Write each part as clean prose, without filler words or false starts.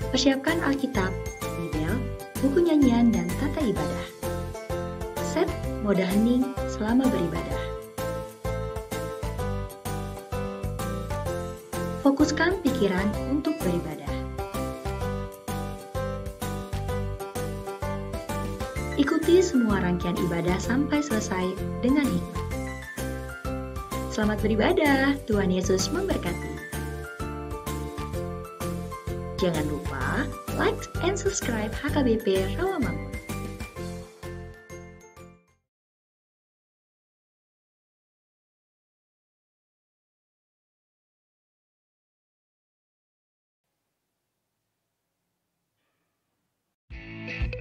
Persiapkan Alkitab, Bibel, buku nyanyian, dan tata ibadah. Set mode hening selama beribadah. Fokuskan pikiran untuk beribadah. Ikuti semua rangkaian ibadah sampai selesai dengan hikmat. Selamat beribadah, Tuhan Yesus memberkati. Jangan lupa like and subscribe HKBP Rawamangun.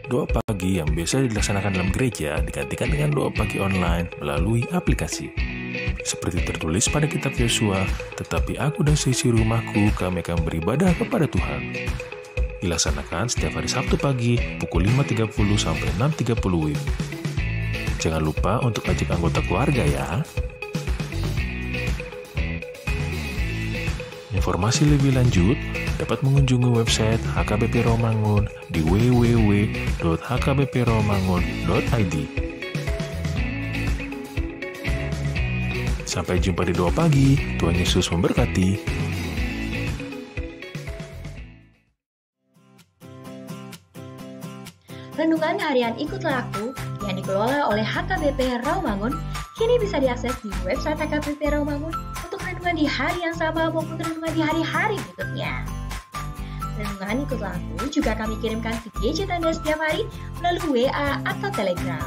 Doa pagi yang biasa dilaksanakan dalam gereja digantikan dengan doa pagi online melalui aplikasi. Seperti tertulis pada kitab Yosua, tetapi aku dan seisi rumahku kami akan beribadah kepada Tuhan. Dilaksanakan setiap hari Sabtu pagi pukul 5.30 sampai 6.30 WIB. Jangan lupa untuk ajak anggota keluarga ya. Informasi lebih lanjut dapat mengunjungi website HKBP Rawamangun di www.hkbprawamangun.id. Sampai jumpa di doa pagi. Tuhan Yesus memberkati. Renungan harian Ikutlah Aku yang dikelola oleh HKBP Rawamangun kini bisa diakses di website HKBP Rawamangun untuk renungan di hari yang sama maupun renungan di hari-hari berikutnya. Renungan Ikutlah Aku juga kami kirimkan ke gadget Anda setiap hari melalui WA atau Telegram.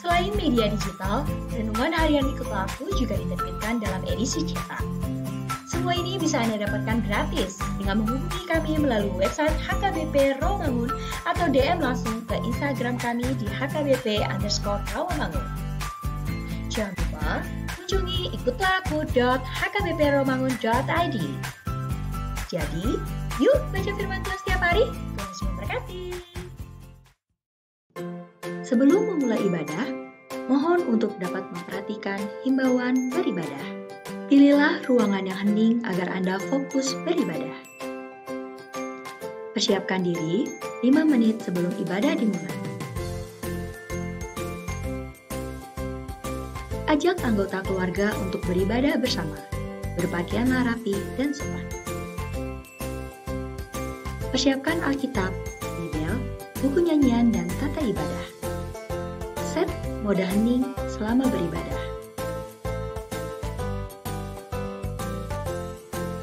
Selain media digital, renungan harian Ikutlah Aku juga diterbitkan dalam edisi cetak. Semua ini bisa Anda dapatkan gratis dengan menghubungi kami melalui website HKBP Rawamangun atau DM langsung ke Instagram kami di HKBP_Rawamangun. Jangan lupa kunjungi ikutlahku.hkbprawamangun.id. Jadi, yuk baca firman Tuhan setiap hari. Tuhan Yesus memberkati. Sebelum memulai ibadah, mohon untuk dapat memperhatikan himbauan beribadah. Pilihlah ruangan yang hening agar Anda fokus beribadah. Persiapkan diri 5 menit sebelum ibadah dimulai. Ajak anggota keluarga untuk beribadah bersama. Berpakaianlah rapi dan sopan. Persiapkan Alkitab, Bibel, buku nyanyian, dan tata ibadah. Set mode hening selama beribadah.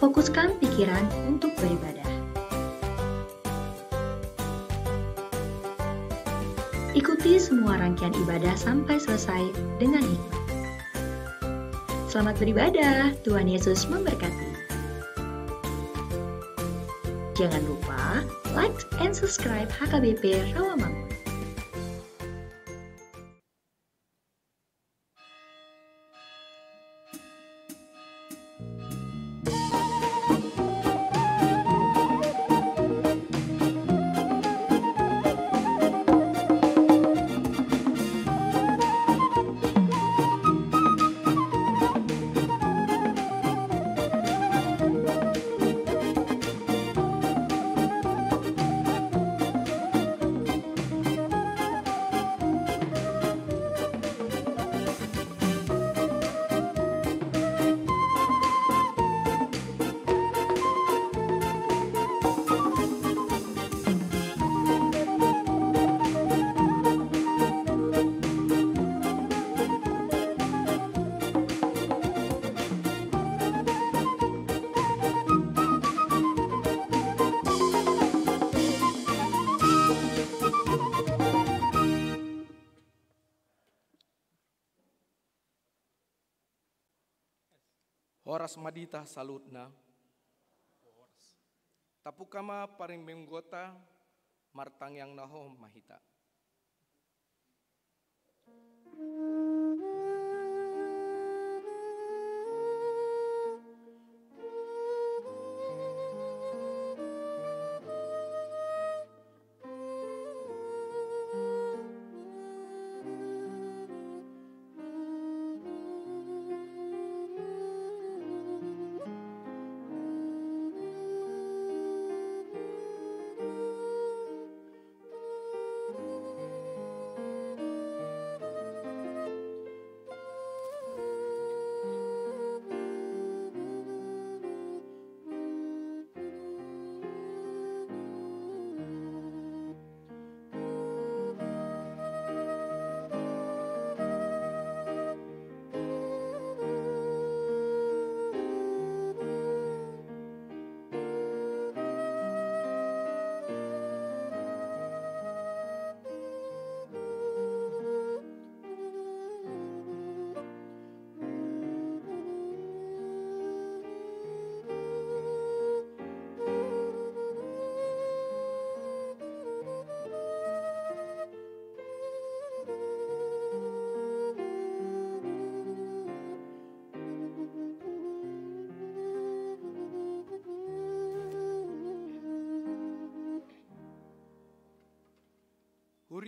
Fokuskan pikiran untuk beribadah. Ikuti semua rangkaian ibadah sampai selesai dengan hikmat. Selamat beribadah, Tuhan Yesus memberkati. Jangan lupa like and subscribe HKBP Rawamangun. Horas madita salutna. Tapukama paring menggota martang yang naho mahita.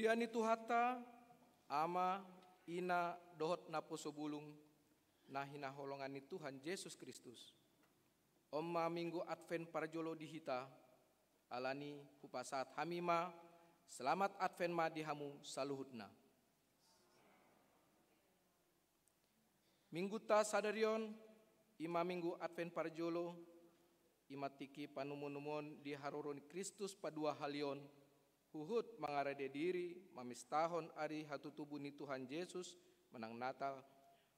Muliani Tuhata, ama, ina, dohot napo sobulung, nahina holongani Tuhan Yesus Kristus. Omma minggu Advent parjolo dihita, alani hupasat hamima, selamat Advent ma dihamu saluhutna. Minggu ta sadarion, ima minggu Advent parjolo, ima tiki panumun-numun di haroron Kristus padua halion, huhut mangarade diri, mamistahon ari hatutubuni Tuhan Yesus menang Natal,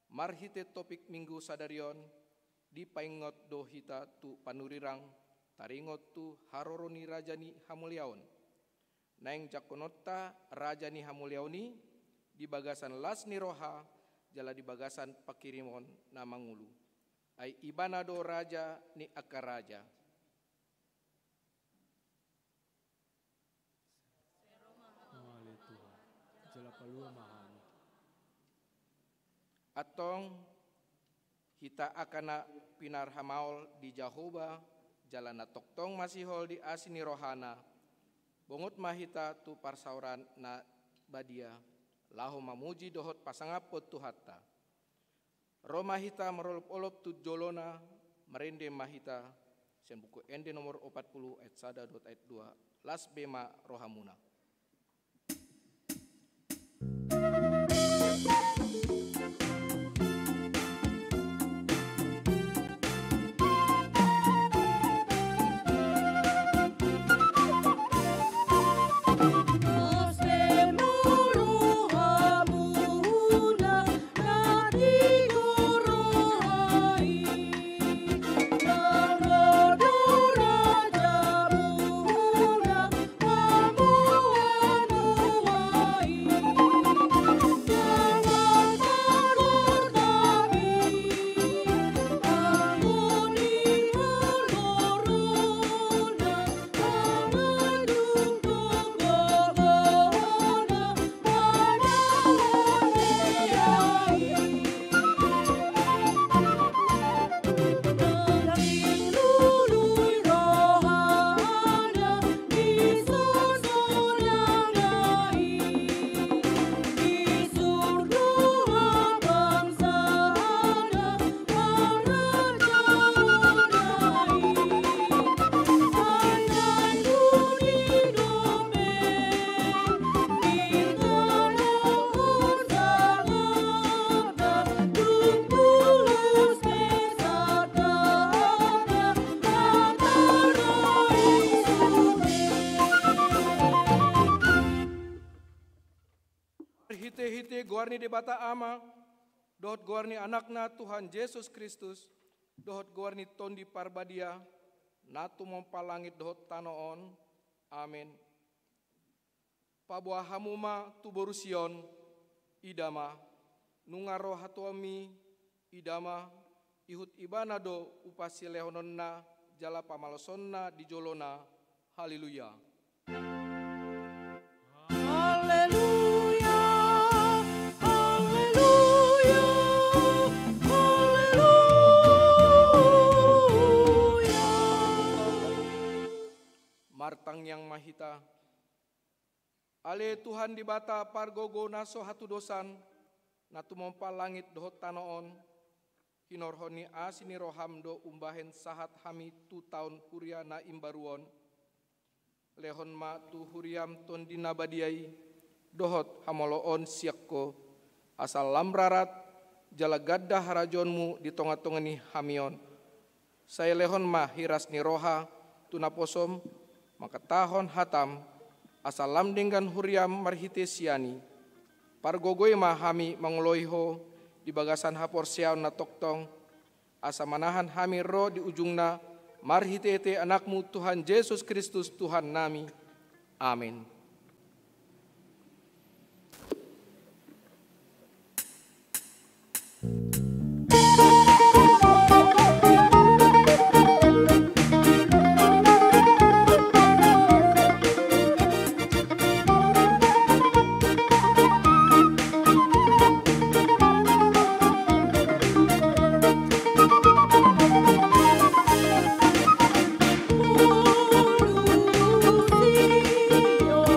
marhite topik minggu sadarion, di paingot do hita tu panurirang, taringot tu haroroni rajani hamuliaon. Naeng jakonota rajani hamuliaoni, di bagasan las ni roha, jala di bagasan pakirimon namangulu. Ai ibanado raja ni akar raja. Atong kita akan pinar hamaul di Jahoba, jalan toktong masihol di asini rohana, bongot mahita tu parsauran na badia, lahu mamuji dohot pasangapot tu hatta. Roma hita merolop-olop tu jolona, merende mahita, sen buku ende nomor 40 ayat 1 ayat 2, las bema rohamuna. Hite-hite guarni di bata ama, dohot guarni anakna Tuhan Yesus Kristus, dohot guarni tondi parbadia, natu mompalangit dohot tanoon, amin. Pabuah hamuma tu borusion, idama, nungaro hatuami, idama, ihut ibana do upasi lehononna, jala pamalosonna di jolona, haleluya. Martang yang mahita, ale Tuhan di bata pargogo naso hatu dosan, natu mompa langit dohot tanoon, hinorhoni asini roham do umbahen sahat hami tu tahun huria na imbaruon, lehon ma tu huriam ton dinabadiai, dohot hamoloon siakko, asal lamrarat, jala gaddah harajonmu di tonga-tongani hamion, saya lehon ma hiras ni roha, tunaposom, maka tahon hatam asal lamdenggan huriam marhite siani pargogoy mahami mangloiho di bagasan hapor siaw na toktong asa manahan hami ro di ujungna marhite anakmu Tuhan Yesus Kristus Tuhan nami, amin. Oh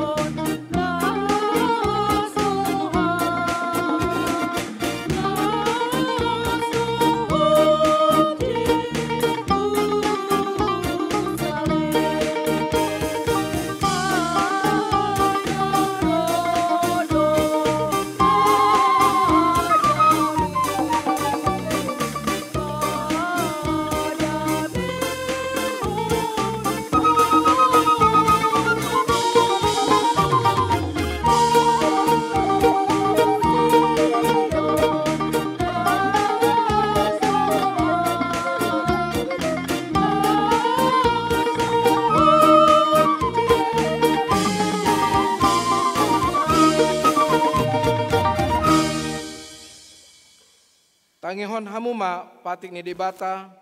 Tangihon hamuma patik ni debata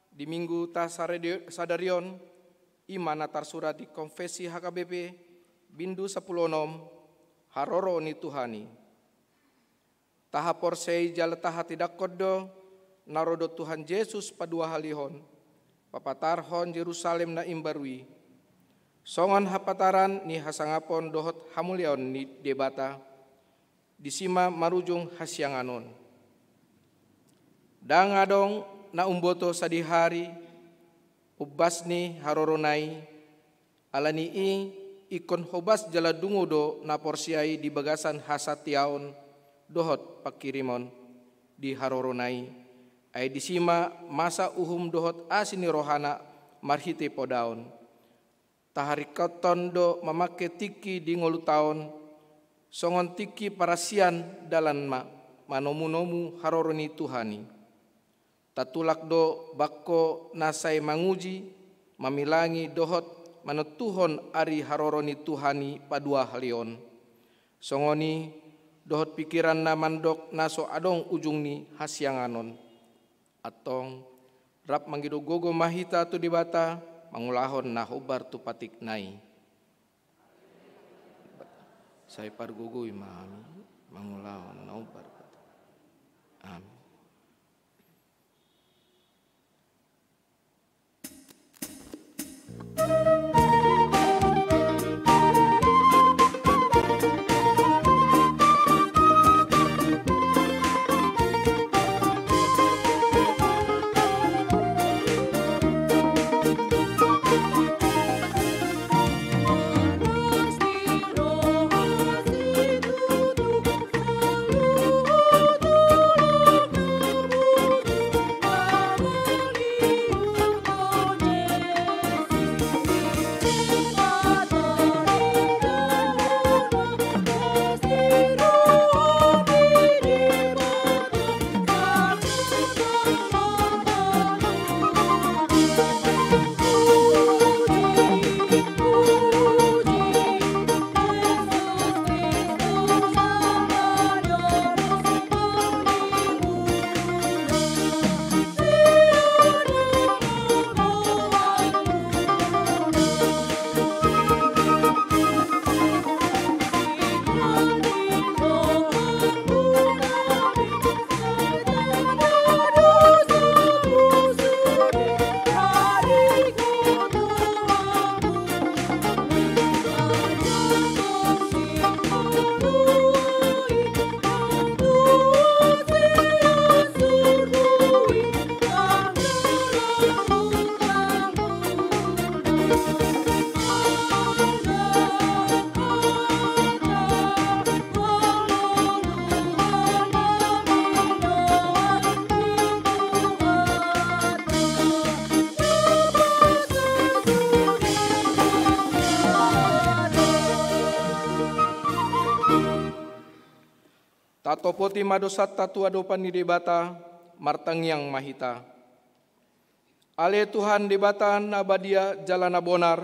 di minggu ta sadarion imana tarsurat di konfesi HKBP bindu 10 haroro ni Tuhani. Taha porsei jala taha tidak kodo narodo Tuhan Yesus padua halihon papatarhon Yerusalem na imbarui. Songon hapataran ni hasangapon dohot hamulion ni debata disima marujung hasyanganon. Dangadong na umboto sadihari ubasni haroronai alani ikon hobas jala dungudo na porsiai di bagasan hasatiaon dohot pakirimon di haroronai ay disima masa uhum dohot asini rohana marhite podaon taharikoton do mamake tiki di ngolu taon songon tiki parasian dalan manomu haroroni Tuhani. Tatulak do bakko nasay manguji mamilangi dohot manutuhon ari haroroni Tuhani padua halion. Songoni dohot pikiran na mandok naso adong ujung ni hasyanganon. Atong rap manggido gogo mahita tu dibata mangulahon na hobar tu patik nai. Saya pargugui mahami mangulahon na hobar. Amin. Tatopoti madosat tatu adopan di debata martangyang mahita. Ale Tuhan debatan abadia jalana bonar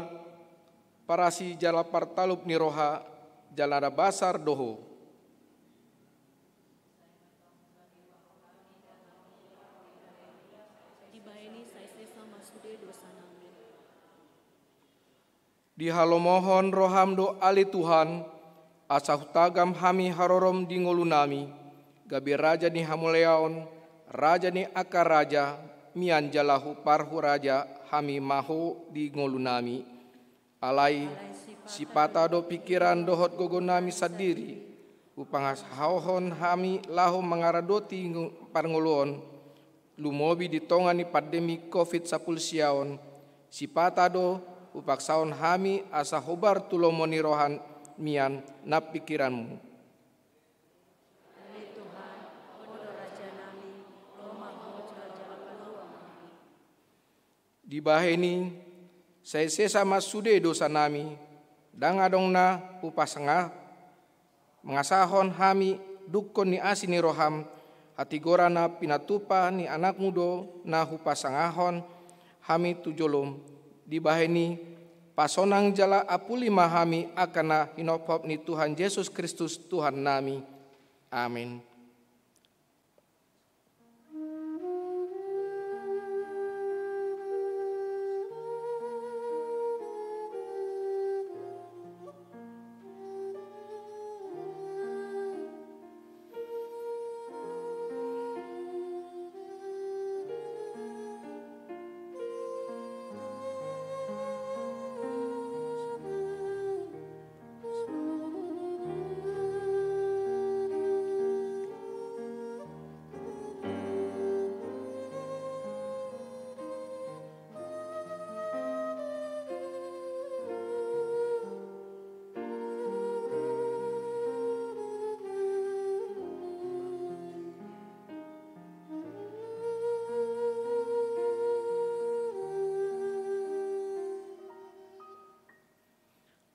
parasi jala partalup ni roha jalana basar doho. Di halomohon roham do ale Tuhan asah tagam hami harorom di ngolunami, gabi raja ni hamuleaon, raja ni akar raja, mian jalahu parhu raja hami maho di ngolunami. Alai sipata do pikiran dohot gogonami sadiri, upangas hauhon hami lahu mengaradoti parngoluon, lumobi di tongani pandemi COVID-19 siaon, sipata do upaksaon hami asa hobar tulomoni rohan mian na pikiranmu. Di baheni saya sesa masude dosa nami dangadong na upasengah mengasahon hami dukon ni asini roham hati gorana pinatupa ni anak mudo na upasangahon hami tujolom di baheni pasonang jala apuli mahami akana hinopop ni Tuhan Yesus Kristus Tuhan nami. Amin.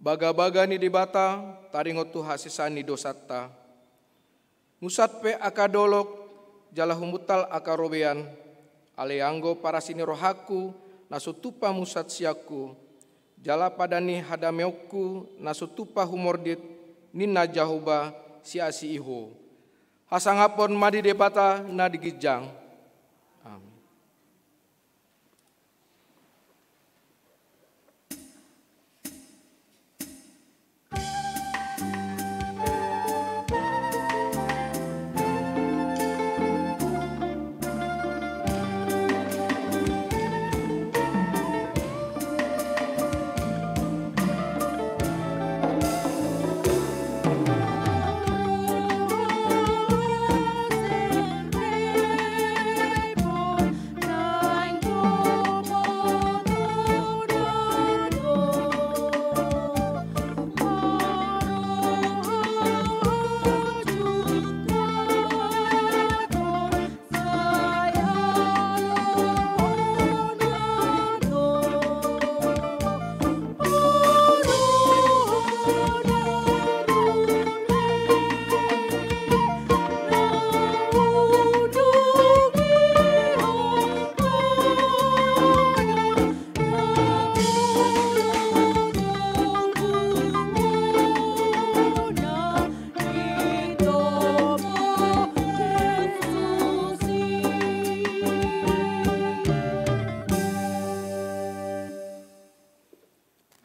Baga-baga ni dibata, taringot tu hasisani dosatta. Ngusat pe akadolok, jala humutal akarobean, aleanggo para sini rohaku, nasutupa musat siaku, jala padani hadameoku, nasutupa humordit, nina jahuba siasi iho. Hasangapon madi debata na digijang. Amin.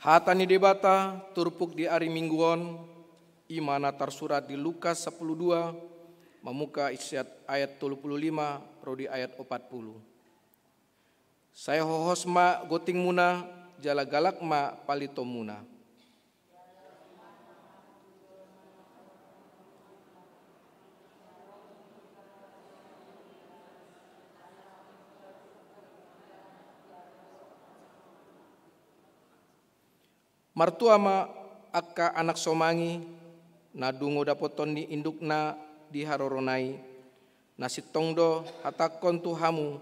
Hatani debata turpuk di hari mingguon, imana tersurat di Lukas 10:2, memuka isyat ayat 35, prodi ayat 40. Saya hohos ma goting muna, jala galak ma palito muna. Martua ma akka anak somangi, nadungo dapoton ni indukna di haroronai, nasit tongdo hatakon tuhamu,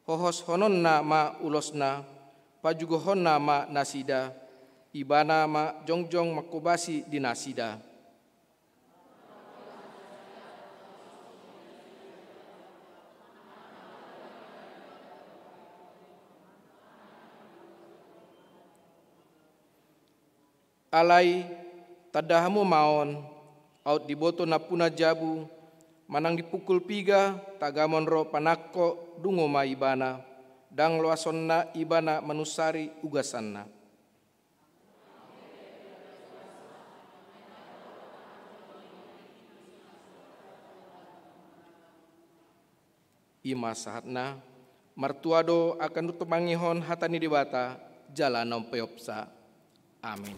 hohos hononna ma ulosna, pajugo honna ma nasida, ibana ma jongjong makobasi di nasida. Alai tadahamu maon, out diboto na puna jabu, manang dipukul piga, tagamon ro panakko dungo ma ibana, dang loasonna ibana manusari ugasanna. Ima sahatna, martuado akan tutumangihon hatani dibata, jalanom peopsa. Amin.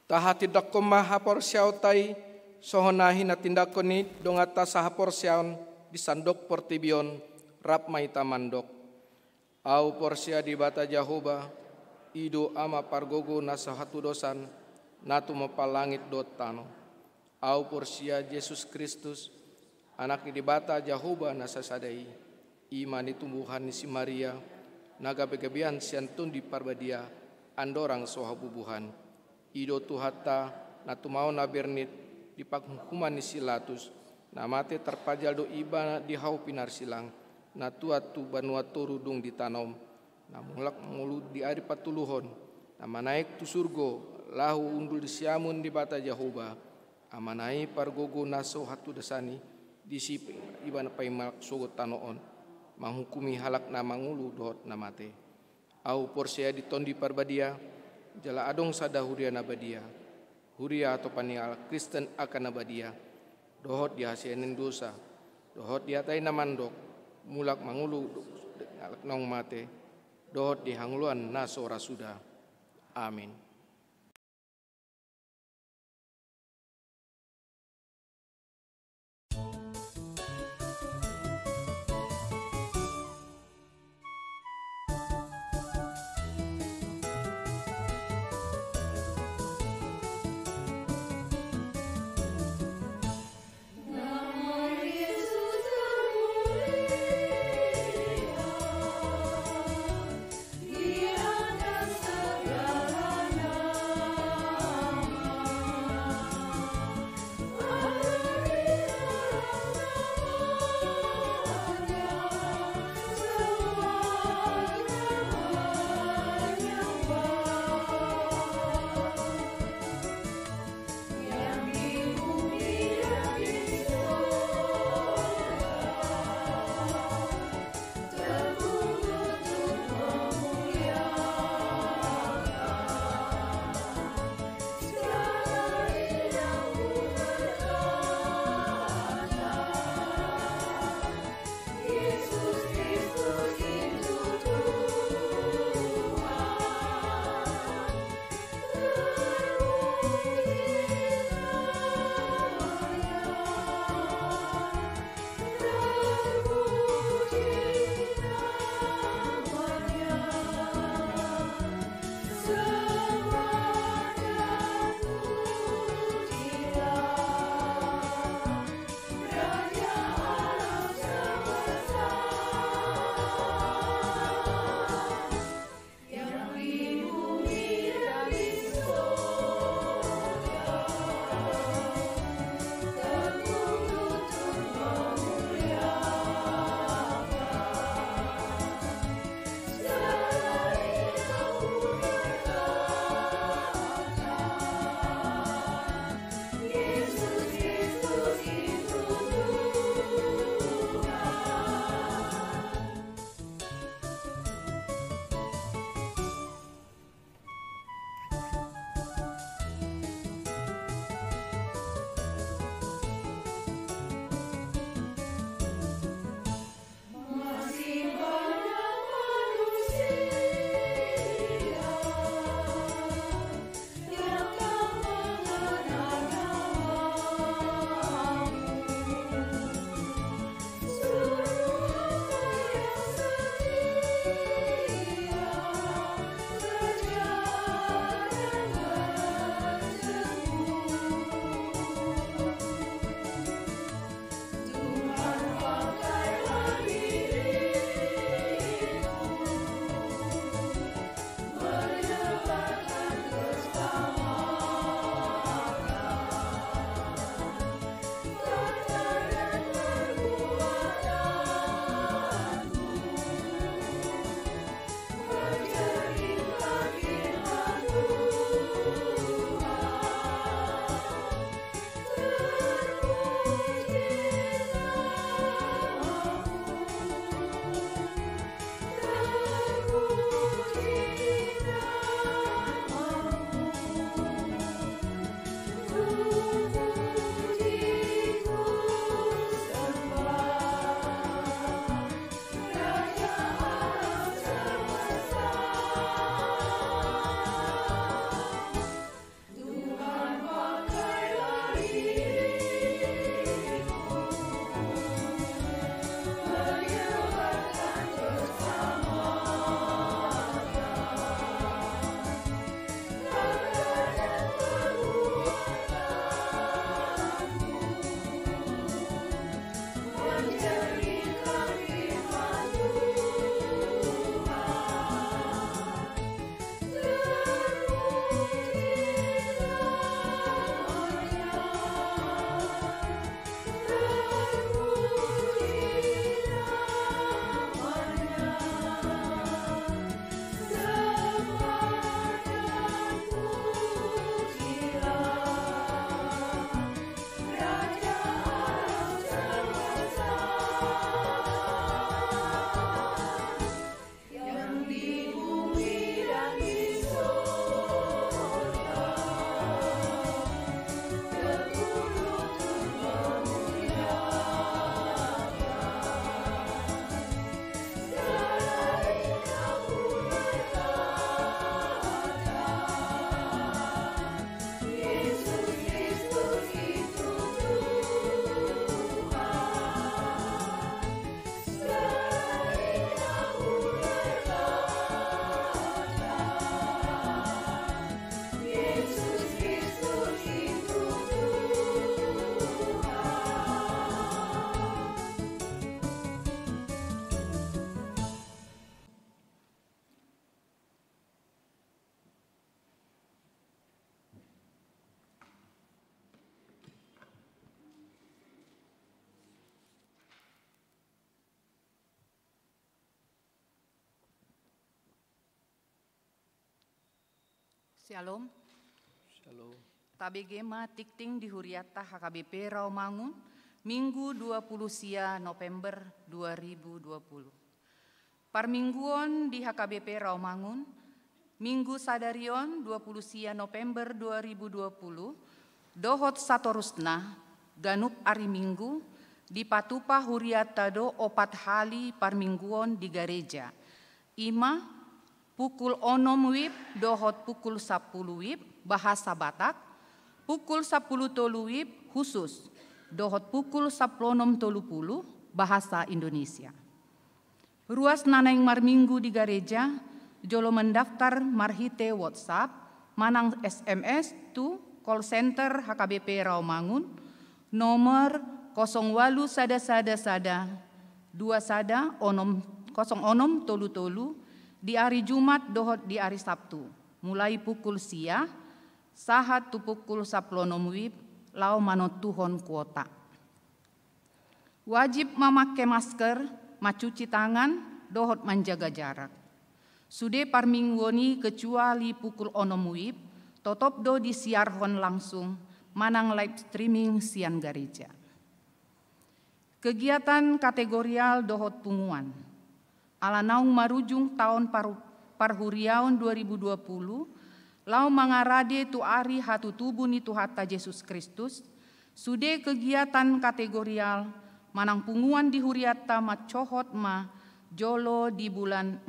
Taha tidak koma hapor siau tai sohonahi na tindakoni dongata sahapor siaon disandok portibion rap maita mandok. Au porsia di bata Jahoba ido ama pargogo nasa hatu dosan natu mapalangit dotano. Au porsia Yesus Kristus anak di bata Jahoba nasa sadai iman tumbuhan ni si Maria naga begabian siantun di parbadia andorang sohabubuhan ido tuhata natu mau nabernit di paghukuman ni silatus namate terpajal do iba di hau pinar silang natuatu banua torudung di tanom namulak mulu di ari patuluhon nama naik tu surgo lahu undul di siamun di bata Jahoba amanai pargogo naso hatu desani disi iba na paimak sogot tanoon menghukumi halak na mangulu dohot namate. Au porsia ditondi parbadia, jala adong sada huria nabadia. Huria atau panial Kristen akan nabadia. Dohot dihasianin dosa. Dohot diatai namandok. Mulak mangulu alak nong mate. Dohot dihanguluan naso rasuda. Amin. Di atas segala Shalom. Shalom. Tabegema tikting di Huriata HKBP Rawamangun, Minggu 20 sia November 2020. Parmingguon di HKBP Rawamangun, Minggu sadarion 20 sia November 2020, dohot satorusna, ganup ari Minggu, di Patupa Huriata do opat hali parmingguon di gereja. Ima, pukul 6 wib, dohot pukul 10 wib, bahasa Batak, pukul 10 tolu wib, khusus, dohot pukul 16 tolu puluh, bahasa Indonesia. Ruas nanaing marminggu di gereja, jolo mendaftar marhite WhatsApp, manang SMS tu call center HKBP Rawamangun, nomor 08 sada 2 sada 06 tolu tolu, di hari Jumat dohot di hari Sabtu, mulai pukul sia, sahat tu pukul 10 wib, lau manot tuhon kuota. Wajib memakai masker, mencuci tangan, dohot menjaga jarak. Sude parmingguoni kecuali pukul 6 wib, totop do disiarhon langsung, manang live streaming sian gereja. Kegiatan kategorial dohot punguan. Ala naung marujung tahun parhuriaun 2020, lau mangarade tu ari hatu tubuh ni Tuhata Yesus Kristus, sude kegiatan kategorial manang punguan di Huriata macohot ma jolo di bulan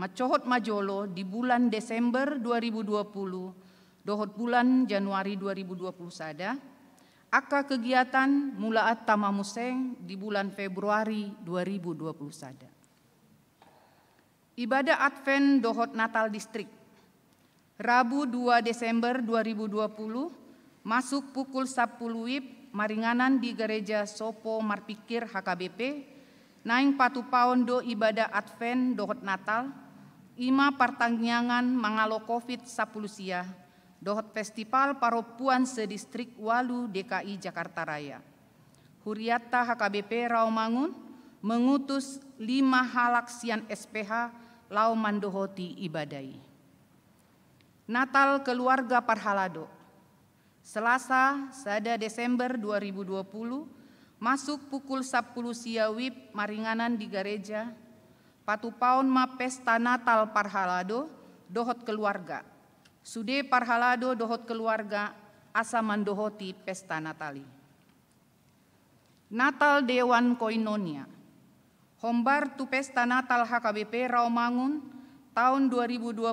Desember 2020, dohot bulan Januari 2020 sada, aka kegiatan mulaat tamamuseng di bulan Februari 2020 sada. Ibadah Advent dohot Natal Distrik, Rabu 2 Desember 2020, masuk pukul 10 wib, maringanan di gereja Sopo Marpikir HKBP, naing patu paundo ibadah Advent dohot Natal, ima pertangyangan mangalo COVID 10 sia, dohot festival paropuan sedistrik Walu DKI Jakarta Raya. Huriata HKBP Rawamangun mengutus 5 halak sian SPH lau mandohoti ibadai. Natal Keluarga Parhalado, Selasa sada Desember 2020, masuk pukul 10 sia wib, maringanan di gereja, patu paun ma pesta Natal Parhalado, dohot keluarga. Sude Parhalado dohot keluarga, asa mandohoti pesta Natali. Natal Dewan Koinonia, hombar tu pesta Natal HKBP Rawamangun tahun 2020,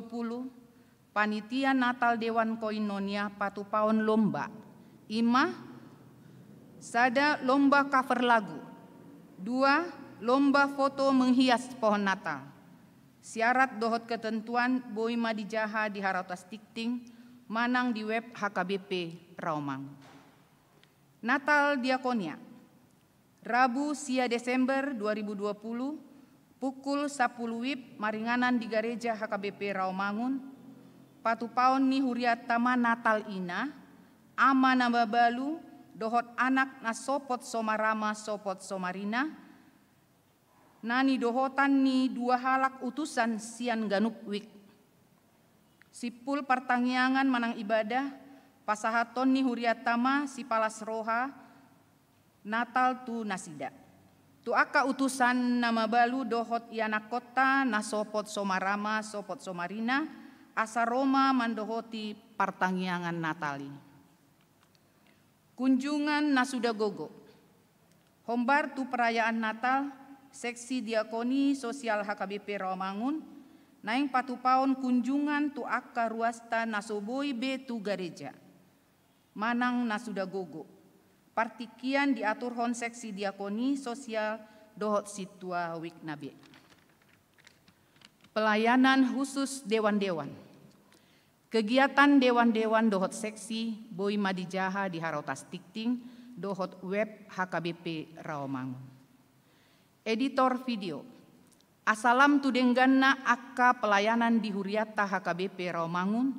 panitia Natal Dewan Koinonia patu paun lomba. Ima, sada lomba cover lagu. 2, lomba foto menghias pohon Natal. Syarat dohot ketentuan boi madijaha di Harautas Tikting, manang di web HKBP Rawamangun. Natal Diakonia, Rabu sia Desember 2020, pukul 10 wib, maringanan di gereja HKBP Rawamangun, patu paun ni Huriatama Natal ina, ama nababalu, dohot anak na sopot somarama sopot somarina, nani dohotan ni 2 halak utusan sian ganup wik. Sipul pertangyangan manang ibadah, pasahaton ni Huriatama si palas roha, Natal tu nasida. Tu aka utusan nama balu dohot ianak kota na sopot somarama sopot somarina, asa Roma mandohoti pertangyangan Natali. Kunjungan nasuda gogo, hombar tu perayaan Natal, seksi diakoni sosial HKBP Rawamangun, naing patu paun kunjungan tu aka ruasta nasoboi be tu gereja, manang nasuda gogo. Partikian diatur hon seksi diakoni sosial dohot situa wiknabe. Pelayanan khusus dewan-dewan. Kegiatan dewan-dewan dohot seksi boi madijaha di Harautas Tikting dohot web HKBP Rawamangun. Editor video. Asalam tudengganna akka pelayanan di Huriata HKBP Rawamangun,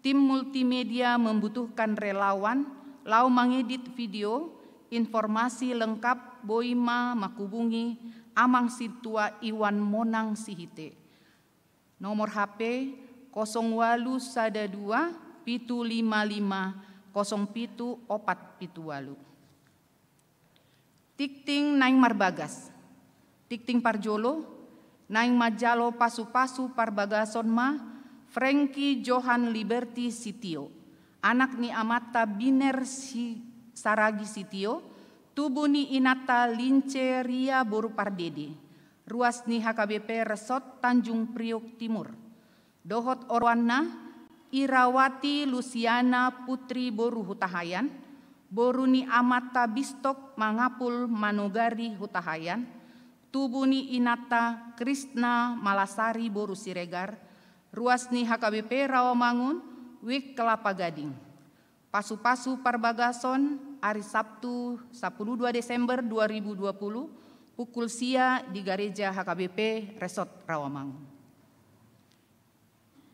tim multimedia membutuhkan relawan lau mengedit video, informasi lengkap boima makubungi amang situa Iwan Monang Sihite. Nomor HP 0812 7550748. Tikting naing marbagas. Tikting parjolo, naing majalo pasu-pasu parbagason ma, Frankie Johan Liberty Sitio. Anak ni amata biner si saragi Sitio, tubuh ni inata lince ria boru pardede. Ruas ni HKBP Resort Tanjung Priok Timur. Dohot orwana, Irawati Luciana Putri boru hutahayan, boru ni amata bistok mangapul manugari hutahayan, tubuh ni inata Krishna Malasari boru Siregar, ruas ni HKBP Rawamangun, Wik Kelapa Gading. Pasu-pasu parbagason hari Sabtu 12 Desember 2020, pukul sia di gereja HKBP Resort Rawamangun.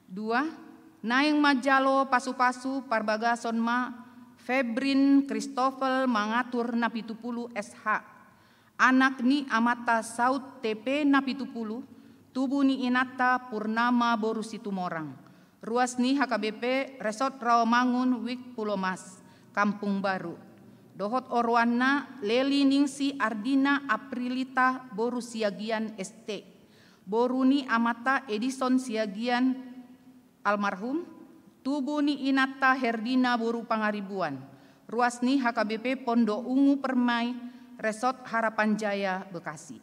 2. Naing majalo pasu-pasu parbagason ma Febrin Christopher Mangatur Napitupulu SH. Anak ni amata Saud TP Napitupulu, tubuh ni inata Purnama boru Situmorang. Ruas ni HKBP Resort Rawamangun Wik Pulau Mas, Kampung Baru. Dohot orwana Leli Ningsi Ardina Aprilita boru Siagian ST. Boru ni amata Edison Siagian almarhum, tubuh ni inata Herdina boru Pangaribuan. Ruas ni HKBP Pondok Ungu Permai, Resort Harapan Jaya, Bekasi.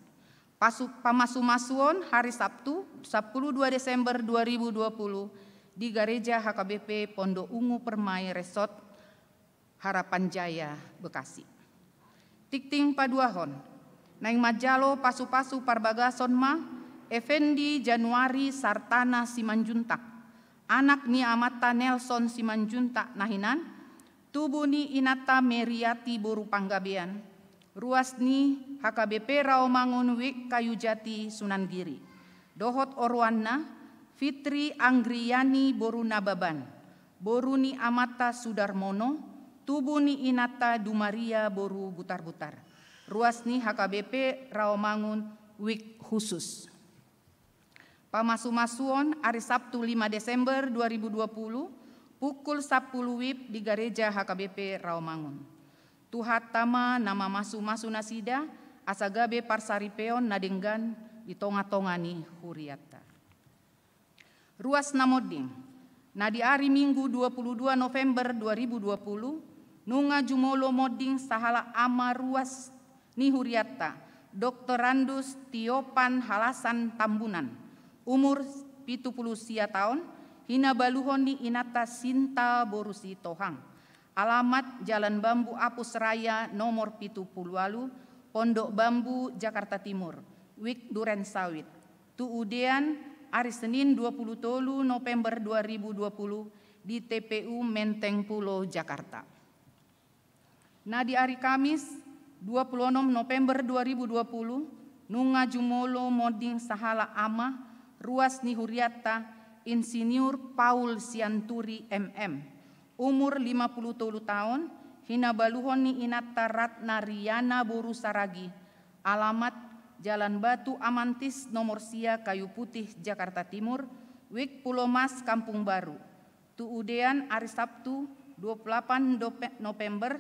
Pamasu-masuon hari Sabtu 12 Desember 2020 di gereja HKBP Pondok Ungu Permai, Resort Harapan Jaya, Bekasi. Tikting paduahon, naing majalo pasu-pasu parbagason ma Effendi Januari Sartana Simanjuntak. Anak ni amata Nelson Simanjuntak nahinan, tubuh ni inata Meriati boru Panggabean, ruas ni HKBP Rawamangun Wik Kayujati Sunan Giri. Dohot orwana Fitri Anggriani boru Nababan, boru ni amata Sudarmono, tubuh ni inata Dumaria boru Butar-Butar. Ruas ni HKBP Rawamangun Wik khusus. Pamasu-masuon hari Sabtu 5 Desember 2020 pukul 10 WIB di gereja HKBP Rawamangun. Tuhatama nama masu-masu nasida asagabe parsaripeon nadenggan di tonga-tongani huriata. Ruas namoding, nadi hari Minggu 22 November 2020 nunga jumolo moding sahala ama ruas ni huriata Dr. Randus Tiopan Halasan Tambunan. Umur 70 tahun, hina baluhon ni inata Sinta Borusi Tohang. Alamat Jalan Bambu Apus Raya nomor 70 Pondok Bambu Jakarta Timur, Wik Duren Sawit. Tuudean hari Senin 23 November 2020 di TPU Menteng Pulo Jakarta. Nah di hari Kamis 26 November 2020 nunga jumolo moding sahala ama ruas ni huriata Insinyur Paul Sianturi MM, umur 50 tahun, hina baluhon ni inata Ratna Riana boru Saragi, alamat Jalan Batu Amantis nomor sia Kayu Putih Jakarta Timur, Wik Pulau Mas Kampung Baru. Tuudean hari Sabtu 28 November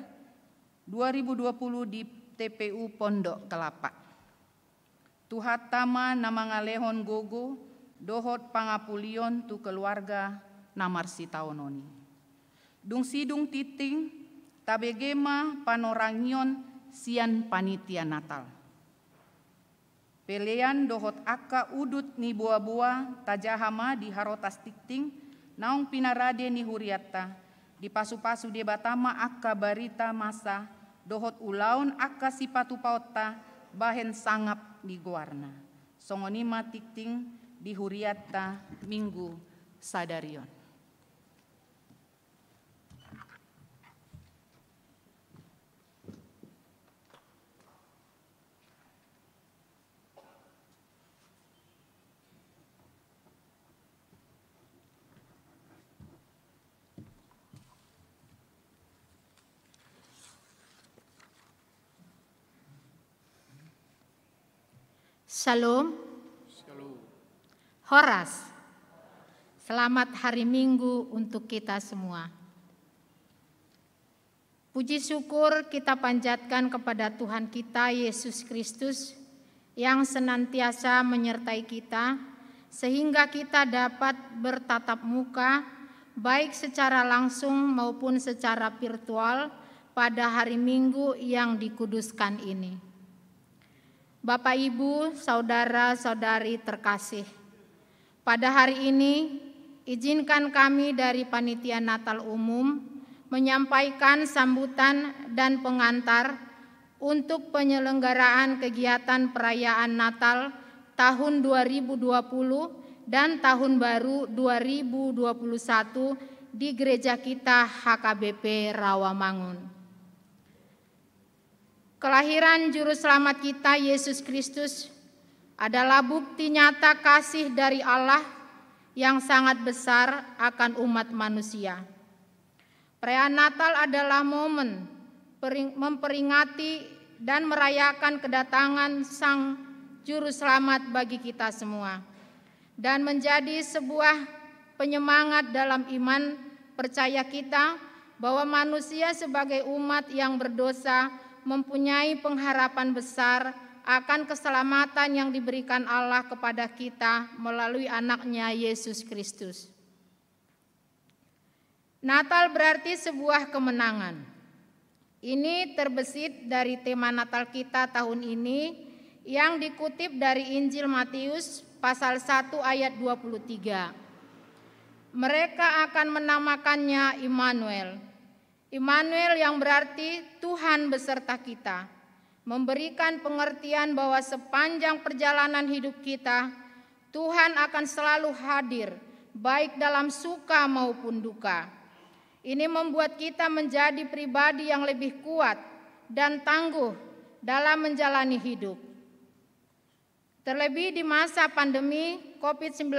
2020 di TPU Pondok Kelapa. Tuhatama nama ngalehon gogo dohot pangapulion tu keluarga Namarsi Taononi. Dung sidung titing tabegema panorangion sian panitia Natal. Pelean dohot aka udut ni buah-buah tajahama di harotas tikting naung pinarade ni huriata di pasu-pasu de batama aka barita masa dohot ulaun aka sipatu pauta bahen sangap di guarna. Songonima tikting di huriata Minggu Sadarion. Shalom. Horas. Selamat hari Minggu untuk kita semua. Puji syukur kita panjatkan kepada Tuhan kita Yesus Kristus yang senantiasa menyertai kita sehingga kita dapat bertatap muka baik secara langsung maupun secara virtual pada hari Minggu yang dikuduskan ini. Bapak, Ibu, saudara-saudari terkasih, pada hari ini izinkan kami dari Panitia Natal Umum menyampaikan sambutan dan pengantar untuk penyelenggaraan kegiatan perayaan Natal tahun 2020 dan Tahun Baru 2021 di gereja kita HKBP Rawamangun. Kelahiran Juru Selamat kita Yesus Kristus adalah bukti nyata kasih dari Allah yang sangat besar akan umat manusia. Perayaan Natal adalah momen memperingati dan merayakan kedatangan Sang Juru Selamat bagi kita semua, dan menjadi sebuah penyemangat dalam iman percaya kita bahwa manusia sebagai umat yang berdosa mempunyai pengharapan besar akan keselamatan yang diberikan Allah kepada kita melalui anaknya Yesus Kristus. Natal berarti sebuah kemenangan. Ini terbesit dari tema Natal kita tahun ini yang dikutip dari Injil Matius pasal 1 ayat 23. Mereka akan menamakannya Immanuel. Immanuel yang berarti Tuhan beserta kita, memberikan pengertian bahwa sepanjang perjalanan hidup kita, Tuhan akan selalu hadir, baik dalam suka maupun duka. Ini membuat kita menjadi pribadi yang lebih kuat dan tangguh dalam menjalani hidup. Terlebih di masa pandemi COVID-19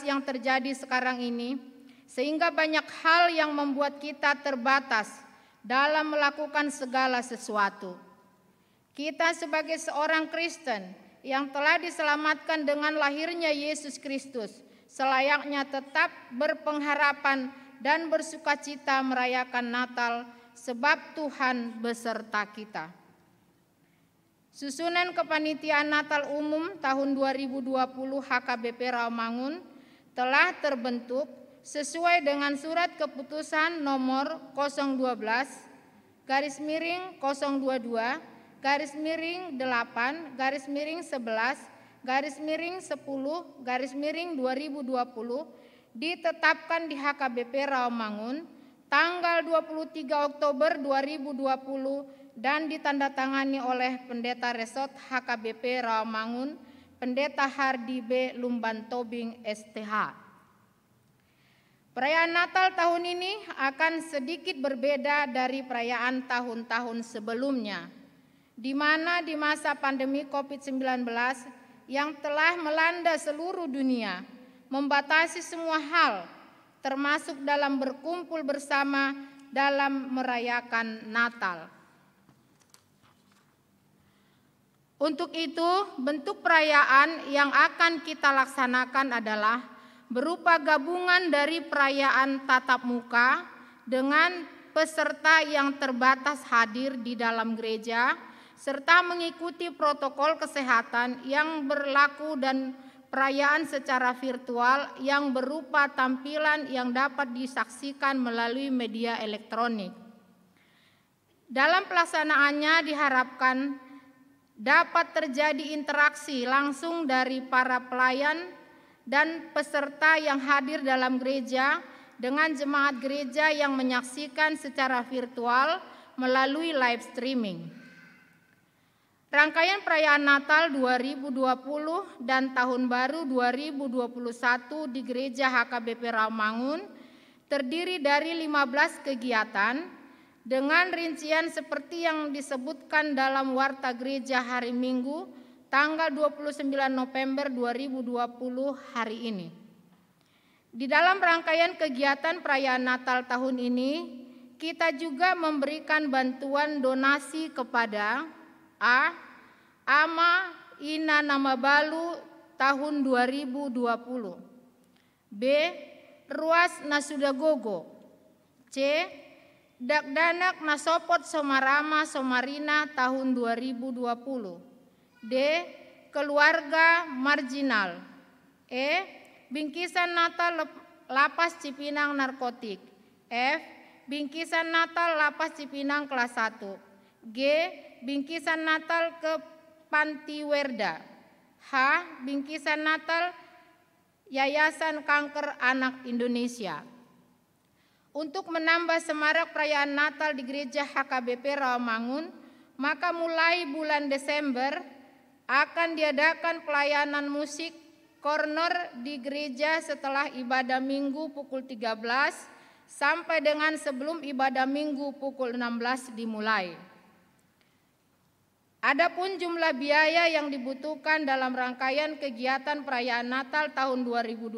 yang terjadi sekarang ini, sehingga banyak hal yang membuat kita terbatas dalam melakukan segala sesuatu. Kita sebagai seorang Kristen yang telah diselamatkan dengan lahirnya Yesus Kristus, selayaknya tetap berpengharapan dan bersukacita merayakan Natal sebab Tuhan beserta kita. Susunan Kepanitiaan Natal Umum tahun 2020 HKBP Rawamangun telah terbentuk sesuai dengan surat keputusan nomor 012/022/8/11/11 10/2020 ditetapkan di HKBP Rawamangun tanggal 23 Oktober 2020 dan ditandatangani oleh Pendeta Resort HKBP Rawamangun, Pendeta Hardi B. Lumban Tobing STH. Perayaan Natal tahun ini akan sedikit berbeda dari perayaan tahun-tahun sebelumnya, di mana di masa pandemi COVID-19 yang telah melanda seluruh dunia, membatasi semua hal, termasuk dalam berkumpul bersama dalam merayakan Natal. Untuk itu, bentuk perayaan yang akan kita laksanakan adalah berupa gabungan dari perayaan tatap muka dengan peserta yang terbatas hadir di dalam gereja, serta mengikuti protokol kesehatan yang berlaku dan perayaan secara virtual yang berupa tampilan yang dapat disaksikan melalui media elektronik. Dalam pelaksanaannya diharapkan dapat terjadi interaksi langsung dari para pelayan dan peserta yang hadir dalam gereja dengan jemaat gereja yang menyaksikan secara virtual melalui live streaming. Rangkaian perayaan Natal 2020 dan Tahun Baru 2021 di Gereja HKBP Rawamangun terdiri dari 15 kegiatan dengan rincian seperti yang disebutkan dalam Warta Gereja hari Minggu tanggal 29 November 2020 hari ini. Di dalam rangkaian kegiatan perayaan Natal tahun ini, kita juga memberikan bantuan donasi kepada Ama Ina Nama Balu tahun 2020, B. ruas nasudagogo. C. Dakdanak nasopot somarama somarina tahun 2020. D. Keluarga marginal. E. Bingkisan Natal Lapas Cipinang narkotik. F. Bingkisan Natal Lapas Cipinang kelas 1. G. Bingkisan Natal ke Pantiwerda. H. Bingkisan Natal Yayasan Kanker Anak Indonesia. Untuk menambah semarak perayaan Natal di Gereja HKBP Rawamangun, maka mulai bulan Desember akan diadakan pelayanan musik corner di gereja setelah ibadah minggu pukul 13 sampai dengan sebelum ibadah minggu pukul 16 dimulai. Adapun jumlah biaya yang dibutuhkan dalam rangkaian kegiatan perayaan Natal tahun 2020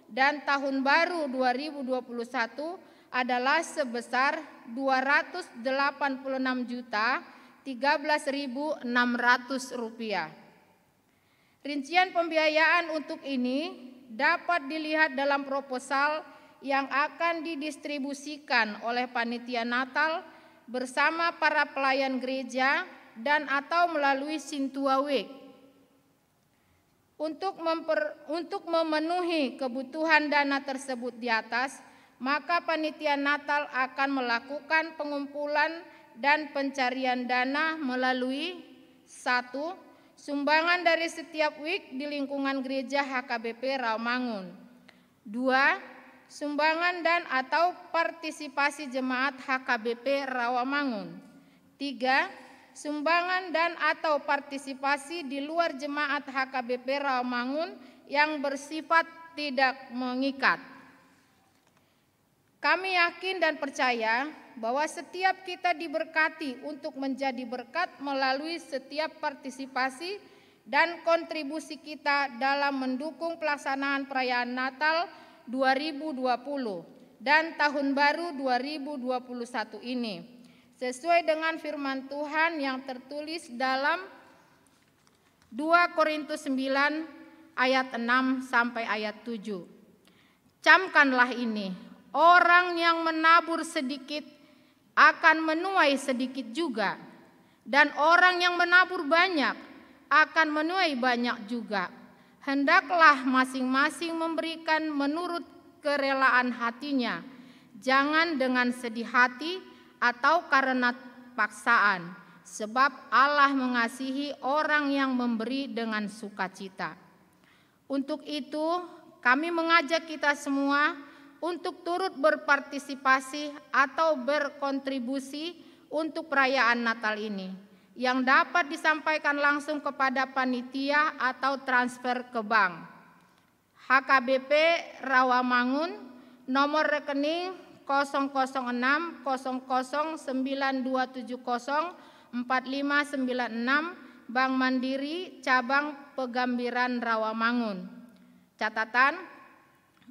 dan Tahun Baru 2021 adalah sebesar Rp286.013.600. Rincian pembiayaan untuk ini dapat dilihat dalam proposal yang akan didistribusikan oleh panitia Natal bersama para pelayan gereja dan atau melalui Sintua Week. Untuk memenuhi kebutuhan dana tersebut di atas, maka panitia Natal akan melakukan pengumpulan dan pencarian dana melalui 1. Sumbangan dari setiap week di lingkungan gereja HKBP Rawamangun. 2. Sumbangan dan atau partisipasi jemaat HKBP Rawamangun. 3. Sumbangan dan atau partisipasi di luar jemaat HKBP Rawamangun yang bersifat tidak mengikat. Kami yakin dan percaya bahwa setiap kita diberkati untuk menjadi berkat melalui setiap partisipasi dan kontribusi kita dalam mendukung pelaksanaan perayaan Natal 2020 dan Tahun Baru 2021 ini, sesuai dengan firman Tuhan yang tertulis dalam 2 Korintus 9 ayat 6 sampai ayat 7. Camkanlah ini, orang yang menabur sedikit akan menuai sedikit juga, dan orang yang menabur banyak akan menuai banyak juga. Hendaklah masing-masing memberikan menurut kerelaan hatinya, jangan dengan sedih hati atau karena paksaan, sebab Allah mengasihi orang yang memberi dengan sukacita. Untuk itu, kami mengajak kita semua untuk turut berpartisipasi atau berkontribusi untuk perayaan Natal ini, yang dapat disampaikan langsung kepada panitia atau transfer ke bank. HKBP Rawamangun, nomor rekening 0060092704596, Bank Mandiri, Cabang Pegambiran Rawamangun. Catatan,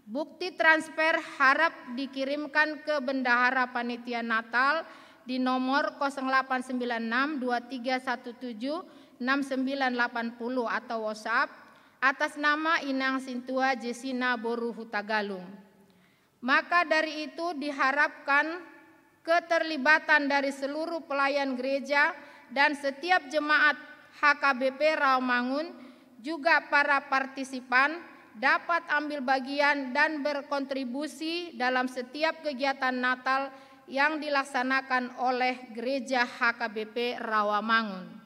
bukti transfer harap dikirimkan ke Bendahara Panitia Natal di nomor 089623176980 atau WhatsApp atas nama Inang Sintua Jesina Boru Hutagalung. Maka dari itu diharapkan keterlibatan dari seluruh pelayan gereja dan setiap jemaat HKBP Rawamangun, juga para partisipan dapat ambil bagian dan berkontribusi dalam setiap kegiatan Natal yang dilaksanakan oleh Gereja HKBP Rawamangun.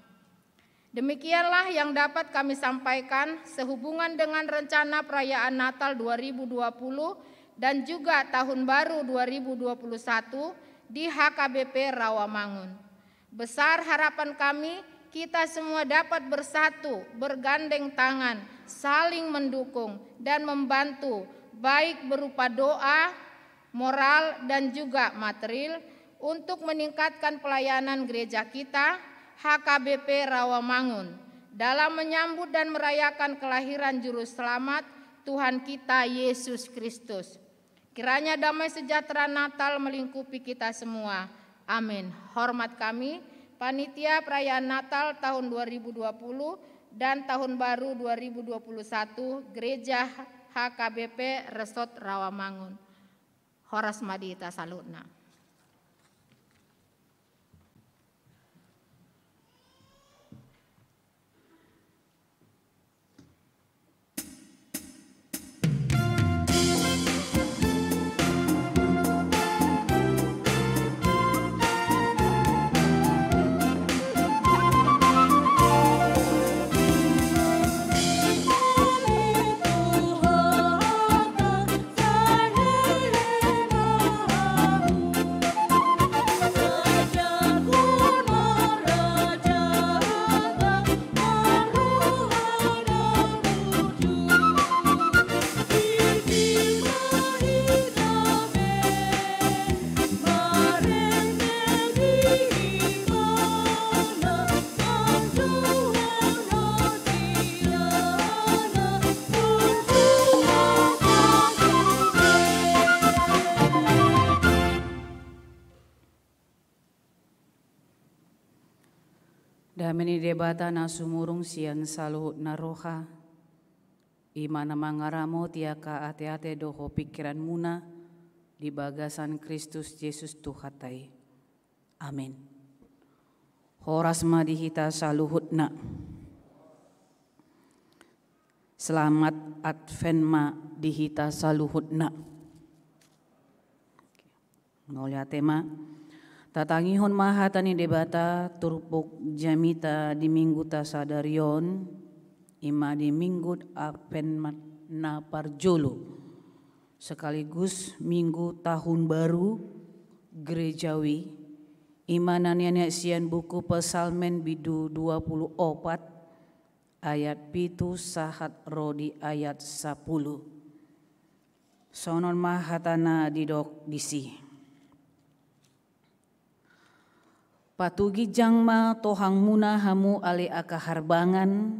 Demikianlah yang dapat kami sampaikan sehubungan dengan rencana perayaan Natal 2020 dan juga Tahun Baru 2021 di HKBP Rawamangun. Besar harapan kami kita semua dapat bersatu, bergandeng tangan, saling mendukung dan membantu, baik berupa doa, moral dan juga material untuk meningkatkan pelayanan gereja kita HKBP Rawamangun dalam menyambut dan merayakan kelahiran Juru Selamat Tuhan kita Yesus Kristus. Kiranya damai sejahtera Natal melingkupi kita semua. Amin. Hormat kami, Panitia Perayaan Natal tahun 2020 dan Tahun Baru 2021 Gereja HKBP Resort Rawamangun. Horas Madita salutna. Dameni debata na sumurung sian saluhut na roha, imana mangaramo tiaka ate-ate doho pikiran muna di bagasan Kristus Yesus Tuhatai. Amin. Horas madihita saluhut na. Selamat Advent ma dihita saluhut na. Nolia tema. Tatangihon mahatani debata turpuk jamita di minggu tasadarion ima di minggu Advent na parjolo sekaligus minggu tahun baru gerejawi ima nanianya sian buku pesalmen bidu 24 ayat pitu sahat rodi ayat 10 sonon mahatana didok disi. Patugi jangma tohang muna hamu ale aka harbangan,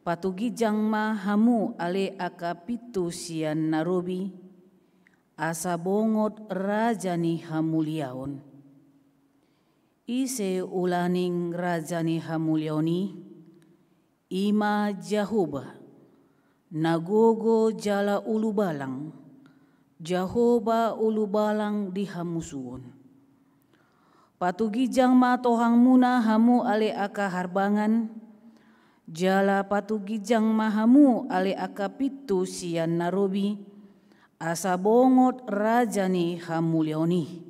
patugi jangma hamu ale aka pitu sian narobi, asa bongot rajani hamuliaon. Ise ulaning rajani hamulioni, ima Jahoba, nagogo jala ulu balang, Jahoba ulu balang di hamusuon. Patugi jangma tohang muna hamu ale aka harbangan, jala patugi jangma hamu ale aka pitu sian narobi, asa bongot rajani hamulioni.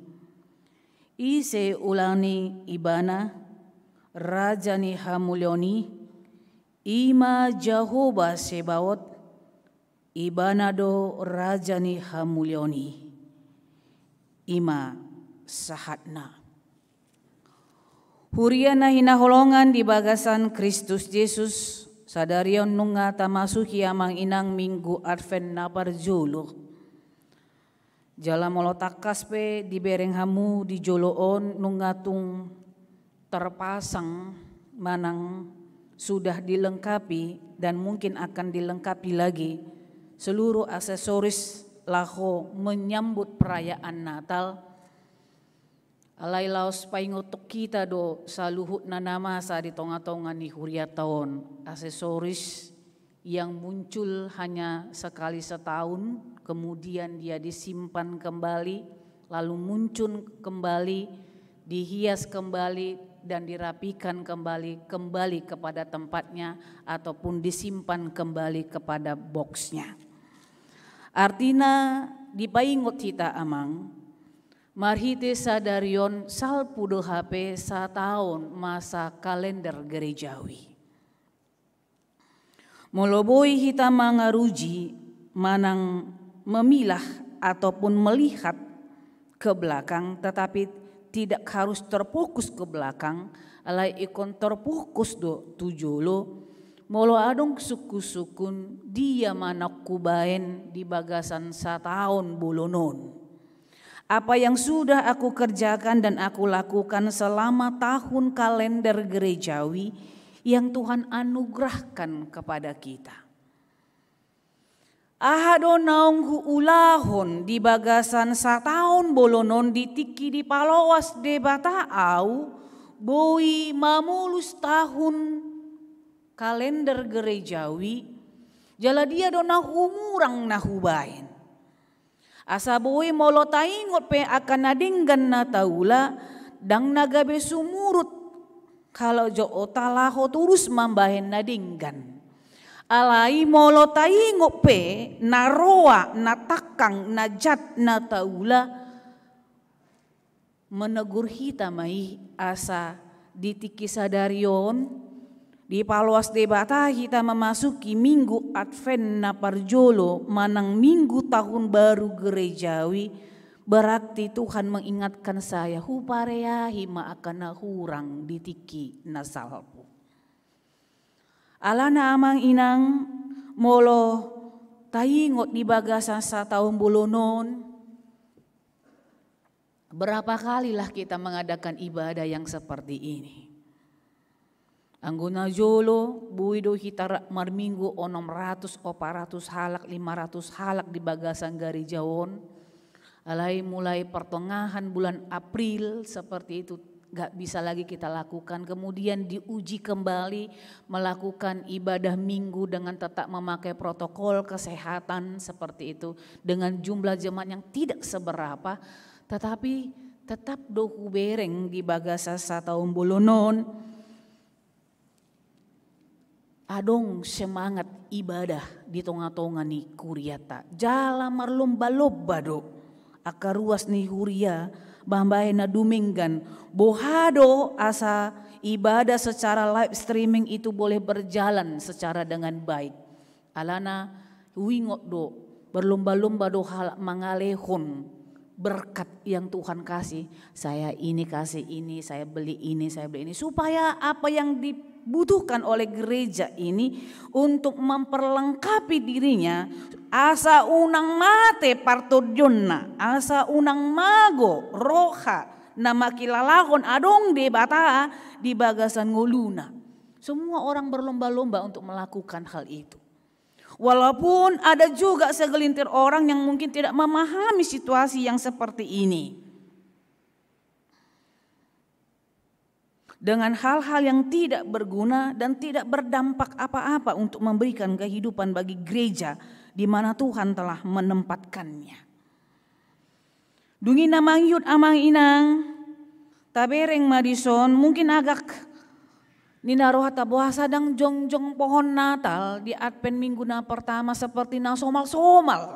Ise ulani ibana rajani hamulioni, ima Jahoba Sebaot, ibana do rajani hamulioni, ima sahatna. Huriana hinaholongan di bagasan Kristus Yesus sadarion nunga tamasuki amang inang minggu Advent na parjolo. Jala molotak kaspe di bereng hamu di joloon nungatung terpasang manang sudah dilengkapi dan mungkin akan dilengkapi lagi seluruh aksesoris laho menyambut perayaan Natal. Alai laos paingotok kita do saluhut na nama sa di tonga-tonga ni huria tahun. Aksesoris yang muncul hanya sekali setahun, kemudian dia disimpan kembali, lalu muncul kembali, dihias kembali dan dirapikan kembali kepada tempatnya ataupun disimpan kembali kepada boxnya. Artinya dipaingot kita amang, marhite sadarion salpudo HP satahun masa kalender gerejawi. Moloboi kita mangaruji manang memilah ataupun melihat ke belakang, tetapi tidak harus terfokus ke belakang, alai ikon terfokus do tujolo. Molo adong suku-sukun dia manak kubaen di bagasan satahun bolonon. Apa yang sudah aku kerjakan dan aku lakukan selama tahun kalender gerejawi yang Tuhan anugerahkan kepada kita. Ahado naungku ulahon di bagasan satahun bolonon ditiki di palowas debata au boi mamulus tahun kalender gerejawi Jala dia do nahu murang nahu bain. Asa boy molo taingot pe akan nadinggan na taula dang nagabe sumurut kalau jo otalaho turus mambahen nadinggan. Alai molo taingot pe naroa natakang najat na taula menegur hita mai asa ditiki sadarion. Di paluas debata kita memasuki minggu Advent na parjolo manang minggu tahun baru gerejawi, berarti Tuhan mengingatkan saya huparea hima akan hurang ditiki nasalpu. Alana amang inang molo taingot di bagasan sa tahun bulunon. Berapa kalilah kita mengadakan ibadah yang seperti ini? Angguna jolo buido hitara marminggu 600 400 halak 500 halak di bagasan gerejaon. Alai mulai pertengahan bulan April seperti itu gak bisa lagi kita lakukan. Kemudian diuji kembali melakukan ibadah minggu dengan tetap memakai protokol kesehatan seperti itu. Dengan jumlah jemaat yang tidak seberapa, tetapi tetap dohu bereng di bagasan sataun bulunon. Adong semangat ibadah di tonga-tonga ni kuriata. Jala marlomba-lomba do. Aka ruas ni huria bambahe na duminggan. Bohado asa ibadah secara live streaming itu boleh berjalan secara dengan baik. Alana wingot do. Berlomba-lomba do hal mangalehon. Berkat yang Tuhan kasih. Saya ini kasih ini, saya beli ini, saya beli ini. Supaya apa yang dibutuhkan oleh gereja ini untuk memperlengkapi dirinya, asa unang mate partodjonna, asa unang mago roha nama kilalakon adong de bata di bagasan ngoluna. Semua orang berlomba-lomba untuk melakukan hal itu. Walaupun ada juga segelintir orang yang mungkin tidak memahami situasi yang seperti ini. Dengan hal-hal yang tidak berguna dan tidak berdampak apa-apa untuk memberikan kehidupan bagi gereja di mana Tuhan telah menempatkannya. Dungi namang yud amang inang, tabereng Madison mungkin agak ninarohata buah sadang jongjong pohon Natal di Advent minggu na pertama seperti na somal-somal.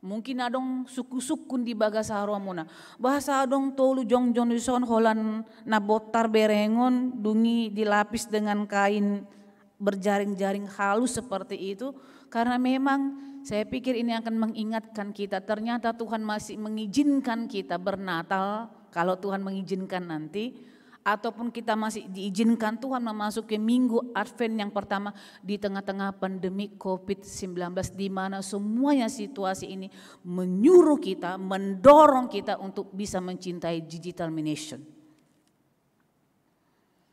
Mungkin adong suku-sukun di bagasaro muna. Bahasa adong tolu jongjong di son holan na botar berengon dungi dilapis dengan kain berjaring-jaring halus seperti itu. Karena memang saya pikir ini akan mengingatkan kita ternyata Tuhan masih mengizinkan kita bernatal kalau Tuhan mengizinkan nanti. Ataupun kita masih diizinkan Tuhan memasuki minggu Advent yang pertama di tengah-tengah pandemi COVID-19 di mana semuanya situasi ini menyuruh kita, mendorong kita untuk bisa mencintai digital mission.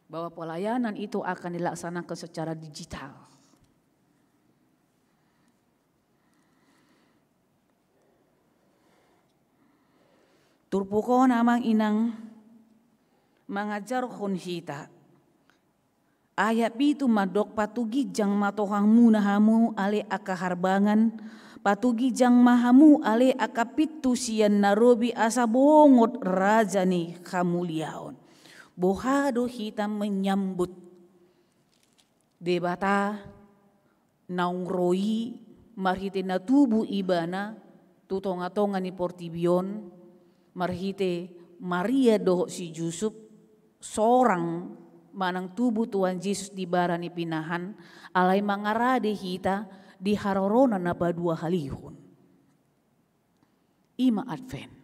Bahwa pelayanan itu akan dilaksanakan secara digital. Turpuko namang inang mengajar hita. Ayat itu madok patugi jang matohang munahamu ale aka harbangan. Patugi jang mahamu ale aka pitu sian narobi asa bongot raja ni kamuliaon. Bohado hita menyambut debata naungroi marhite na tubuh ibana tutonga-tonga ni portibion marhite Maria doh si Yusuf seorang manang tubuh Tuhan Yesus di barani pinahan alai mangarade hita di harorona na badua halihun. Ima Advent.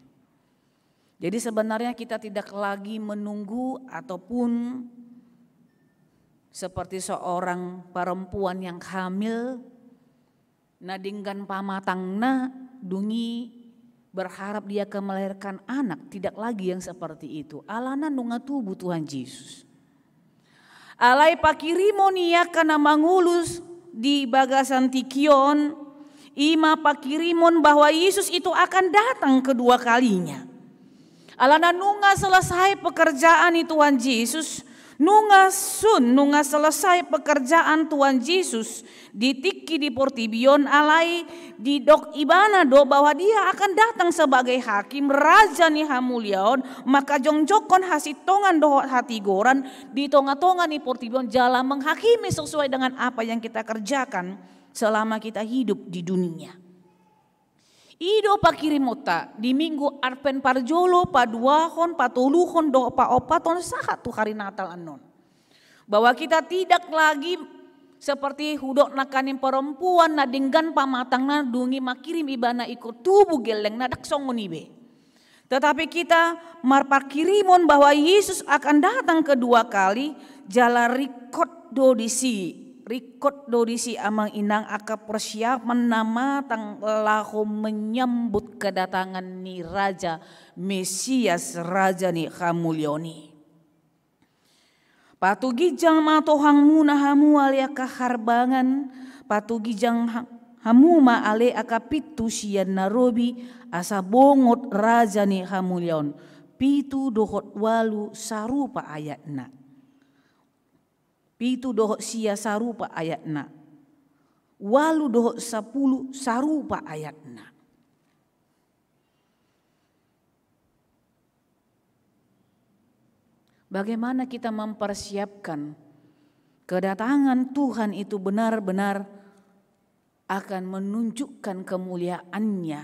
Jadi sebenarnya kita tidak lagi menunggu ataupun seperti seorang perempuan yang hamil nadinggan pamatangna dungi berharap dia akan melahirkan anak, tidak lagi yang seperti itu. Alana nunga tubuh Tuhan Yesus. Alai pakirimon ia kana mangulus di bagasan tikion, ima pakirimon bahwa Yesus itu akan datang kedua kalinya. Alana nunga selesai pekerjaan itu Tuhan Yesus, Nunga selesai pekerjaan Tuhan Yesus ditiki di Portibion alai di dok ibana do bahwa dia akan datang sebagai hakim raja ni hamuliaon, maka jongjokon hasitongan do hati goran di tonga-tonga ni Portibion jalan menghakimi sesuai dengan apa yang kita kerjakan selama kita hidup di dunia. Ido pakirimota di minggu Advent parjolo paduahon patuluhon do paopaton sahat tu hari Natal anon. Bahwa kita tidak lagi seperti hudok nakanin perempuan na dinggan pamatang na dungi makirim ibana ikut tubuh geleng na daksongon ibe. Tetapi kita marpakirimon bahwa Yesus akan datang kedua kali jala rikot dodisi amang inang aka persiapan nama tang lahu menyambut kedatangan ni Raja Mesias Raja ni hamulioni. Patugijang matohang muna hamu ale aka harbangan, patugijang hamu ma ale aka pitu sian narobi asa bongot Raja ni hamulion. Pitu dohot walu sarupa ayatna. Pitu dohot sia sarupa ayatna. Walu dohot 10 sarupa ayatna. Bagaimana kita mempersiapkan kedatangan Tuhan itu benar-benar akan menunjukkan kemuliaannya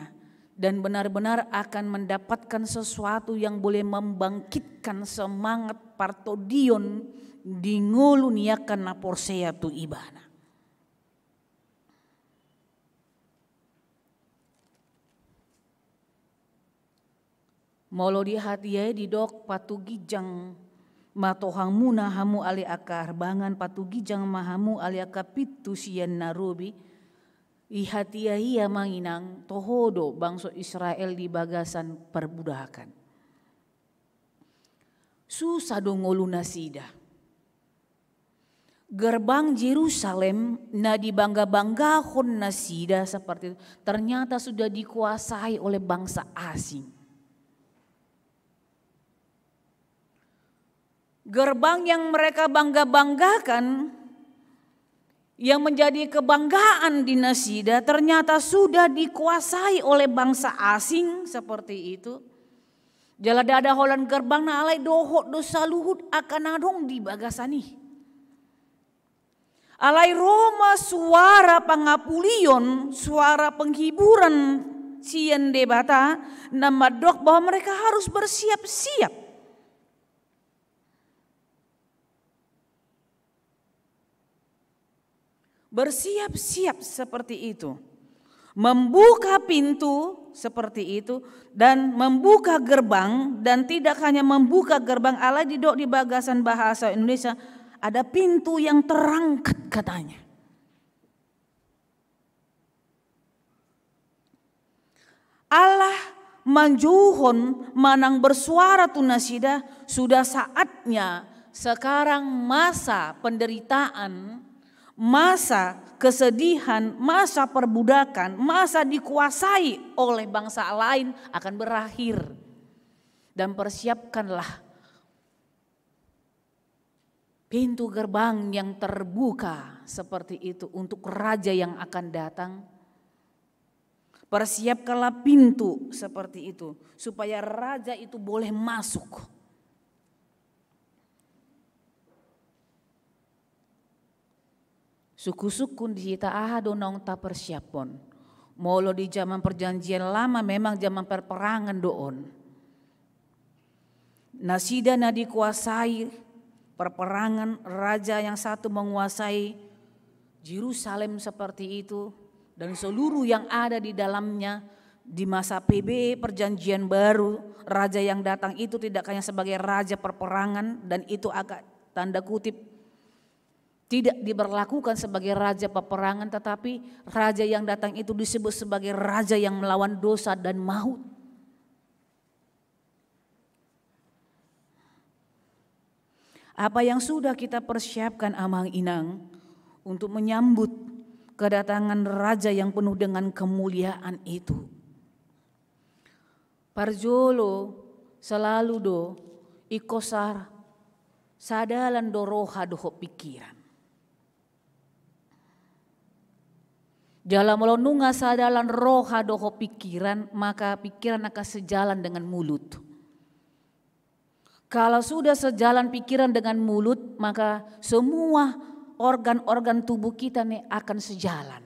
dan benar-benar akan mendapatkan sesuatu yang boleh membangkitkan semangat partodion di ngolu niakan naporsea tu ibana. Molo di hatiai di dok patugijang matohang muna hamu ali akar bangan patugijang mahamu ali akapitu sian narobi ihatiai manginang tohodo bangsa Israel di bagasan perbudakan. Susah dong ngolu nasida. Gerbang Yerusalem na dibangga-banggahon nasida seperti itu ternyata sudah dikuasai oleh bangsa asing. Gerbang yang mereka bangga-banggakan, yang menjadi kebanggaan di nasida ternyata sudah dikuasai oleh bangsa asing seperti itu. Jala dada holan gerbang na alai dohot dosa luhut akan adong di bagasani. Alai Roma suara pangapulion, suara penghiburan sian debata nama dok bahwa mereka harus bersiap-siap. Bersiap-siap seperti itu. Membuka pintu seperti itu dan membuka gerbang dan tidak hanya membuka gerbang ala di bagasan bahasa Indonesia ada pintu yang terangkat katanya. Allah manjuhon manang bersuara tunasida sudah saatnya sekarang masa penderitaan, masa kesedihan, masa perbudakan, masa dikuasai oleh bangsa lain akan berakhir. Dan persiapkanlah pintu gerbang yang terbuka seperti itu untuk raja yang akan datang. Persiapkanlah pintu seperti itu supaya raja itu boleh masuk. Suku-suku di kita donong tak persiapon. Molo di zaman perjanjian lama memang zaman perperangan doon. Nasida na dikuasai perperangan, raja yang satu menguasai Yerusalem seperti itu dan seluruh yang ada di dalamnya. Di masa PB perjanjian baru, raja yang datang itu tidak hanya sebagai raja perperangan dan itu agak tanda kutip tidak diberlakukan sebagai raja peperangan, tetapi raja yang datang itu disebut sebagai raja yang melawan dosa dan maut. Apa yang sudah kita persiapkan amang inang untuk menyambut kedatangan raja yang penuh dengan kemuliaan itu. Parjolo selalu do ikosar sadalan do roha doho pikiran. Jala melonunga sadalan roha doho pikiran, maka pikiran akan sejalan dengan mulut. Kalau sudah sejalan pikiran dengan mulut, maka semua organ-organ tubuh kita nih akan sejalan.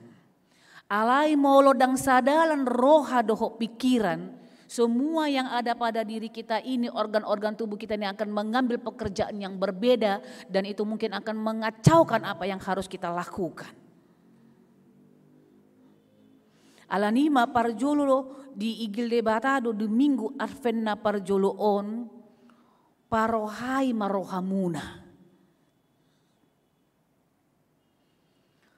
Alai molo dang sadalan roha doho pikiran, semua yang ada pada diri kita ini, organ-organ tubuh kita ini akan mengambil pekerjaan yang berbeda, dan itu mungkin akan mengacaukan apa yang harus kita lakukan. Alanima parjolo di igil debatado di minggu Advent na parjolo on parohai marohamuna.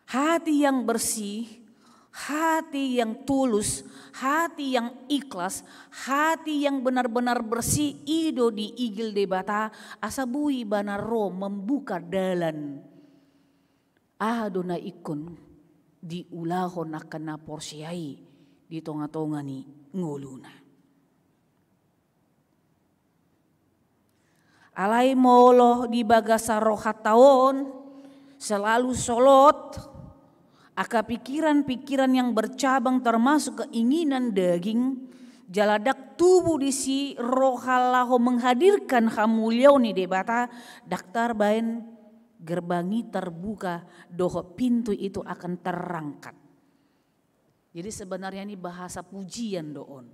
Hati yang bersih, hati yang tulus, hati yang ikhlas, hati yang benar-benar bersih ido di igil debata asabui banaro membuka dalan. Adona ikon di ulahon akan naporsiai di tonga-tonga ni nguluna. Alai molo di bagasa rohat taon selalu solot, aka pikiran-pikiran yang bercabang termasuk keinginan daging, jaladak tubuh di si rohalaho menghadirkan hamulioni debata, daktar bain gerbangi terbuka, doho pintu itu akan terangkat. Jadi sebenarnya ini bahasa pujian doon.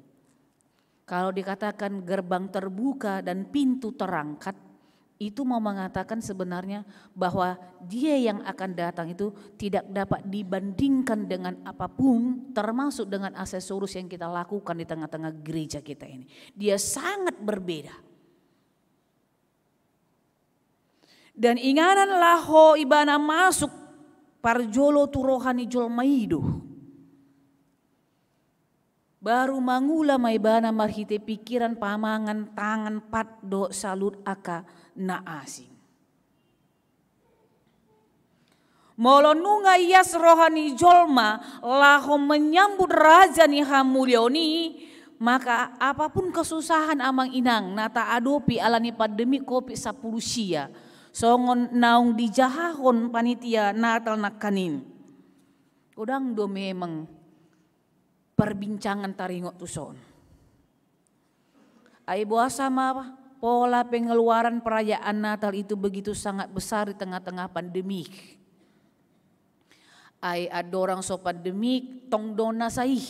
Kalau dikatakan gerbang terbuka dan pintu terangkat, itu mau mengatakan sebenarnya bahwa dia yang akan datang itu tidak dapat dibandingkan dengan apapun, termasuk dengan aksesoris yang kita lakukan di tengah-tengah gereja kita ini. Dia sangat berbeda. Dan inganan laho ibana masuk parjolo tu rohani jolmaido. Baru mangula maibana marhite pikiran pamangan tangan pat do salut aka na asing. Molonunga ias rohani jolma laho menyambut raja ni hamulioni, maka apapun kesusahan amang inang nata adopi alani pandemi kopi 10 sia. Songon naung dijahahon panitia Natal nakanin. Udang do memang perbincangan taringok tuson. Ai buasa ma pola pengeluaran perayaan Natal itu begitu sangat besar di tengah-tengah pandemik. Ai ada orang so pandemik tong dona saih.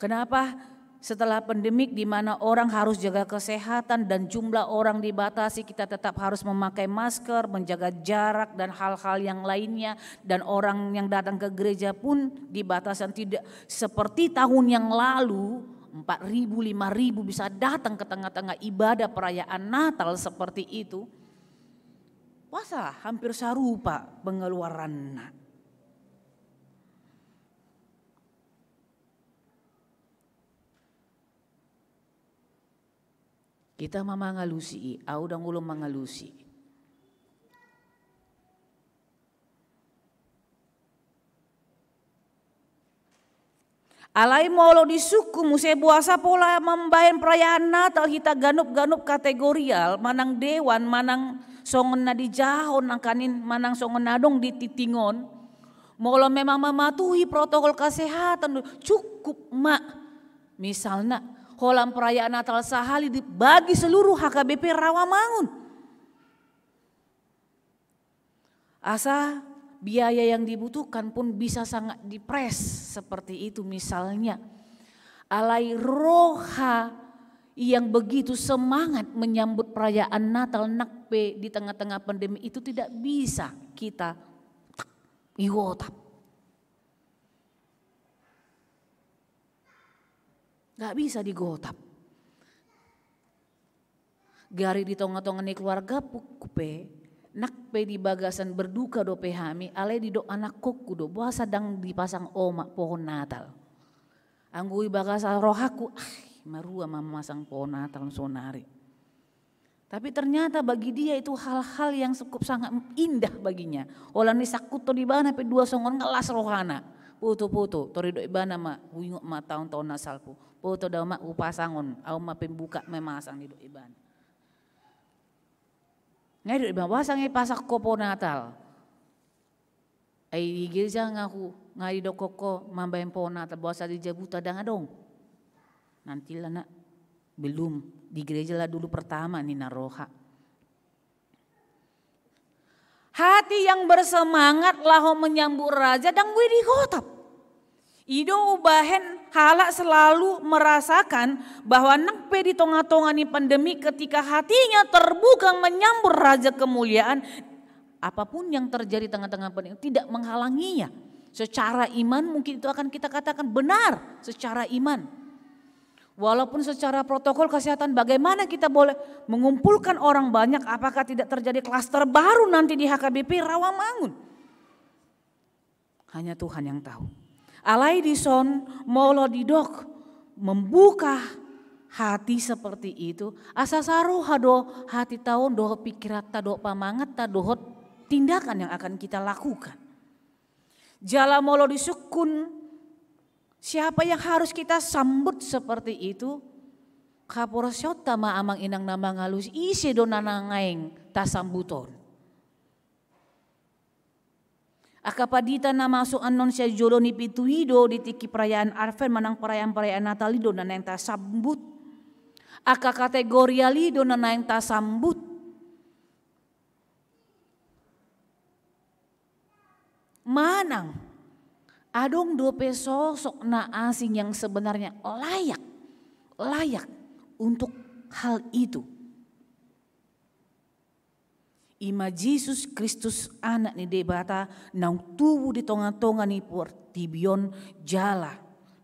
Kenapa? Setelah pandemik di mana orang harus jaga kesehatan dan jumlah orang dibatasi, kita tetap harus memakai masker, menjaga jarak dan hal-hal yang lainnya, dan orang yang datang ke gereja pun dibatasi, tidak seperti tahun yang lalu 4.000, 5.000 bisa datang ke tengah-tengah ibadah perayaan Natal seperti itu. Puasa hampir serupa pengeluarannya. Kita mamangalusi, audang ulum mangalusi. Alai molo di suku muse buasa pola membayar perayaan Natal kita ganup-ganup kategorial, manang dewan, manang songon na di jahon nakanin, manang songon nadong di titingon. Molo memang mematuhi protokol kesehatan cukup mak. Misalnya holam perayaan Natal sahali bagi seluruh HKBP Rawamangun. Asa biaya yang dibutuhkan pun bisa sangat dipres seperti itu, misalnya. Alai roha yang begitu semangat menyambut perayaan Natal nakpe di tengah-tengah pandemi itu tidak bisa kita iwotap. Gak bisa digotap. Gari di tonga-tonga ni keluarga pukupe, nakpe di bagasan berduka do pehami, ale di do anak kokku do buasa dang dipasang omak pohon Natal. Anggui bagasa rohaku, marua memasang pohon Natal sonari. Tapi ternyata bagi dia itu hal-hal yang cukup sangat indah baginya. Olan ni sakuto di bana pe dua songon ngelas rohana. Putu-putu, tori do ibana ma, wingok ma tahun-tahun nasalpu. Foto dah mak upasangon, au ma pembuka memasang di dok iban. Ngai dok iban pasang pasak kopo Natal. Ai di gereja ngaku ngai dok koko mambain po Natal bawa di jabuta danga dong. Nantilah nak belum di gereja lah dulu pertama nih naroha. Hati yang bersemangat laho menyambut raja dan gue dikotap. Ido ubahen halak selalu merasakan bahwa nakpe di tengah-tengah ni pandemi ketika hatinya terbuka menyambut raja kemuliaan. Apapun yang terjadi tengah-tengah pandemi tidak menghalanginya. Secara iman mungkin itu akan kita katakan benar secara iman. Walaupun secara protokol kesehatan bagaimana kita boleh mengumpulkan orang banyak, apakah tidak terjadi klaster baru nanti di HKBP Rawamangun? Hanya Tuhan yang tahu. Alai dison molo didok membuka hati seperti itu. Asa saru hado hati tahun doh pikiran tado pamangat tado tindakan yang akan kita lakukan. Jala molo disukun. Siapa yang harus kita sambut seperti itu? Kaporosyota ma amang inang nama ngalus isi do nanangaeng tasambuton. Akapadita na masuk anon siya jolo ni pituido di tiki perayaan Advent manang perayaan Natalido na nang tasambut. Aka kategori alido na nang tasambut. Manang adong dope sosok na asing yang sebenarnya layak untuk hal itu. Ima Yesus Kristus anak ni debata nang tubuh di tonga-tonga ni portibion jala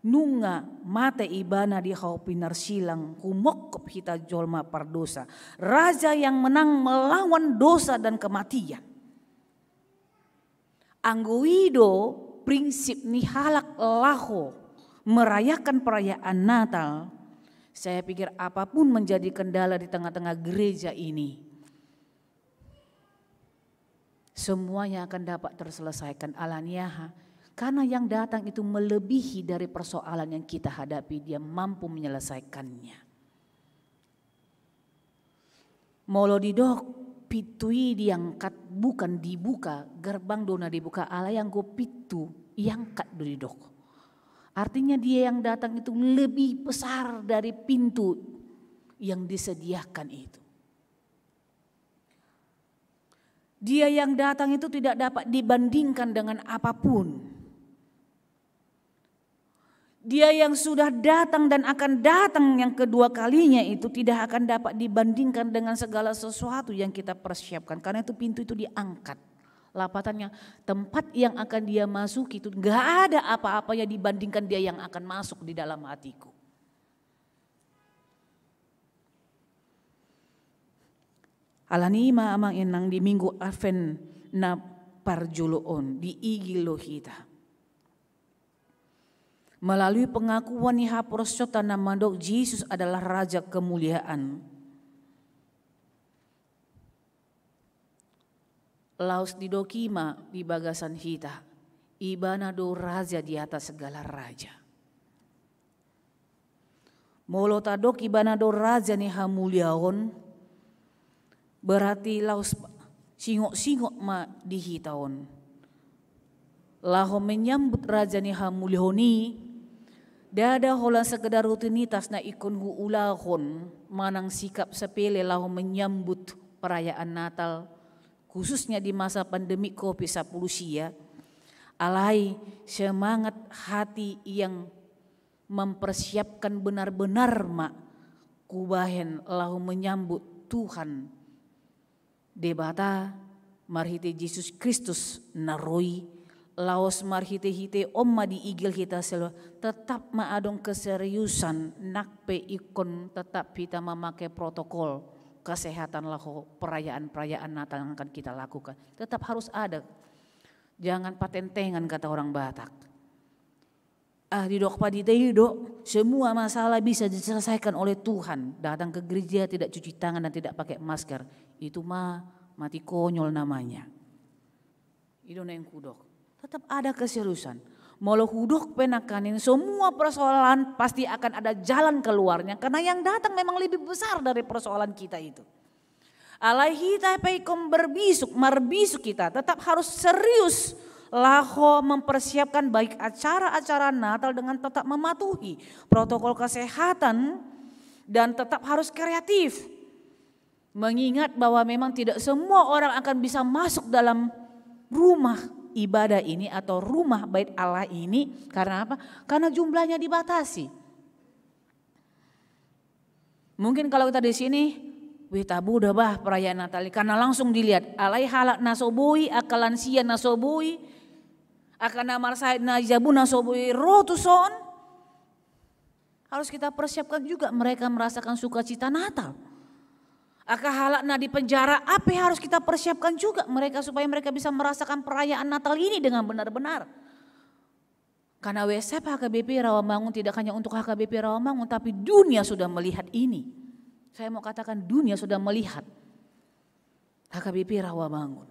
nunga mate ibana di hau pinar silang kumokop hita jolma pardosa. Raja yang menang melawan dosa dan kematian. Anggoido prinsip ni halak laho merayakan perayaan Natal. Saya pikir apapun menjadi kendala di tengah-tengah gereja ini, semuanya akan dapat terselesaikan alaniah. Karena yang datang itu melebihi dari persoalan yang kita hadapi, dia mampu menyelesaikannya. Molo didok pitui diangkat bukan dibuka, gerbang dona dibuka, ala yang go pitu iangkat didok. Artinya dia yang datang itu lebih besar dari pintu yang disediakan itu. Dia yang datang itu tidak dapat dibandingkan dengan apapun. Dia yang sudah datang dan akan datang yang kedua kalinya itu tidak akan dapat dibandingkan dengan segala sesuatu yang kita persiapkan. Karena itu pintu itu diangkat. Lapatannya tempat yang akan dia masuk itu gak ada apa-apa yang dibandingkan dia yang akan masuk di dalam hatiku. Alanima amang inang di minggu Advent na parjuluon di igilo kita. Melalui pengakuan ni haprosyota na mandok Yesus adalah Raja kemuliaan. Laus didokima di bagasan hita, ibana do raja di atas segala raja. Molo tadok ibana do raja ni hamuliaon, berarti laus singok-singok ma di hitaon. Laho menyambut raja ni hamulioni, dada hola sekedar rutinitas na ikon hu ulahon, manang sikap sepele laho menyambut perayaan Natal. Khususnya di masa pandemi COVID-19 ya, alai semangat hati yang mempersiapkan benar-benar mak kubahen lahu menyambut Tuhan debata marhite Yesus Kristus naroi laos marhite-hite omma di igil kita selalu tetap maadong keseriusan nakpe ikon tetap kita memakai protokol kesehatan laho perayaan-perayaan Natal yang akan kita lakukan. Tetap harus ada. Jangan patentengan kata orang Batak. Didok padite dok, semua masalah bisa diselesaikan oleh Tuhan. Datang ke gereja tidak cuci tangan dan tidak pakai masker. Itu mati konyol namanya. Itu neng kudok. Tetap ada keseriusan. Molo huduk penakanin semua persoalan pasti akan ada jalan keluarnya. Karena yang datang memang lebih besar dari persoalan kita itu. Alai hita peikom marbisuk kita tetap harus serius. Laho mempersiapkan baik acara-acara Natal dengan tetap mematuhi protokol kesehatan. Dan tetap harus kreatif. Mengingat bahwa memang tidak semua orang akan bisa masuk dalam rumah ibadah ini atau rumah bait Allah ini. Karena apa? Karena jumlahnya dibatasi. Mungkin kalau kita di sini, wih tabu udah bah perayaan Natal. Karena langsung dilihat, alai halak nasobui, akalan sia nasobui, akan namar said najabu nasobui rotuson. Harus kita persiapkan juga mereka merasakan sukacita Natal. Aka halakna di penjara, apa yang harus kita persiapkan juga mereka supaya mereka bisa merasakan perayaan Natal ini dengan benar-benar. Karena WSEP HKBP Rawamangun tidak hanya untuk HKBP Rawamangun, tapi dunia sudah melihat ini. Saya mau katakan dunia sudah melihat HKBP Rawamangun.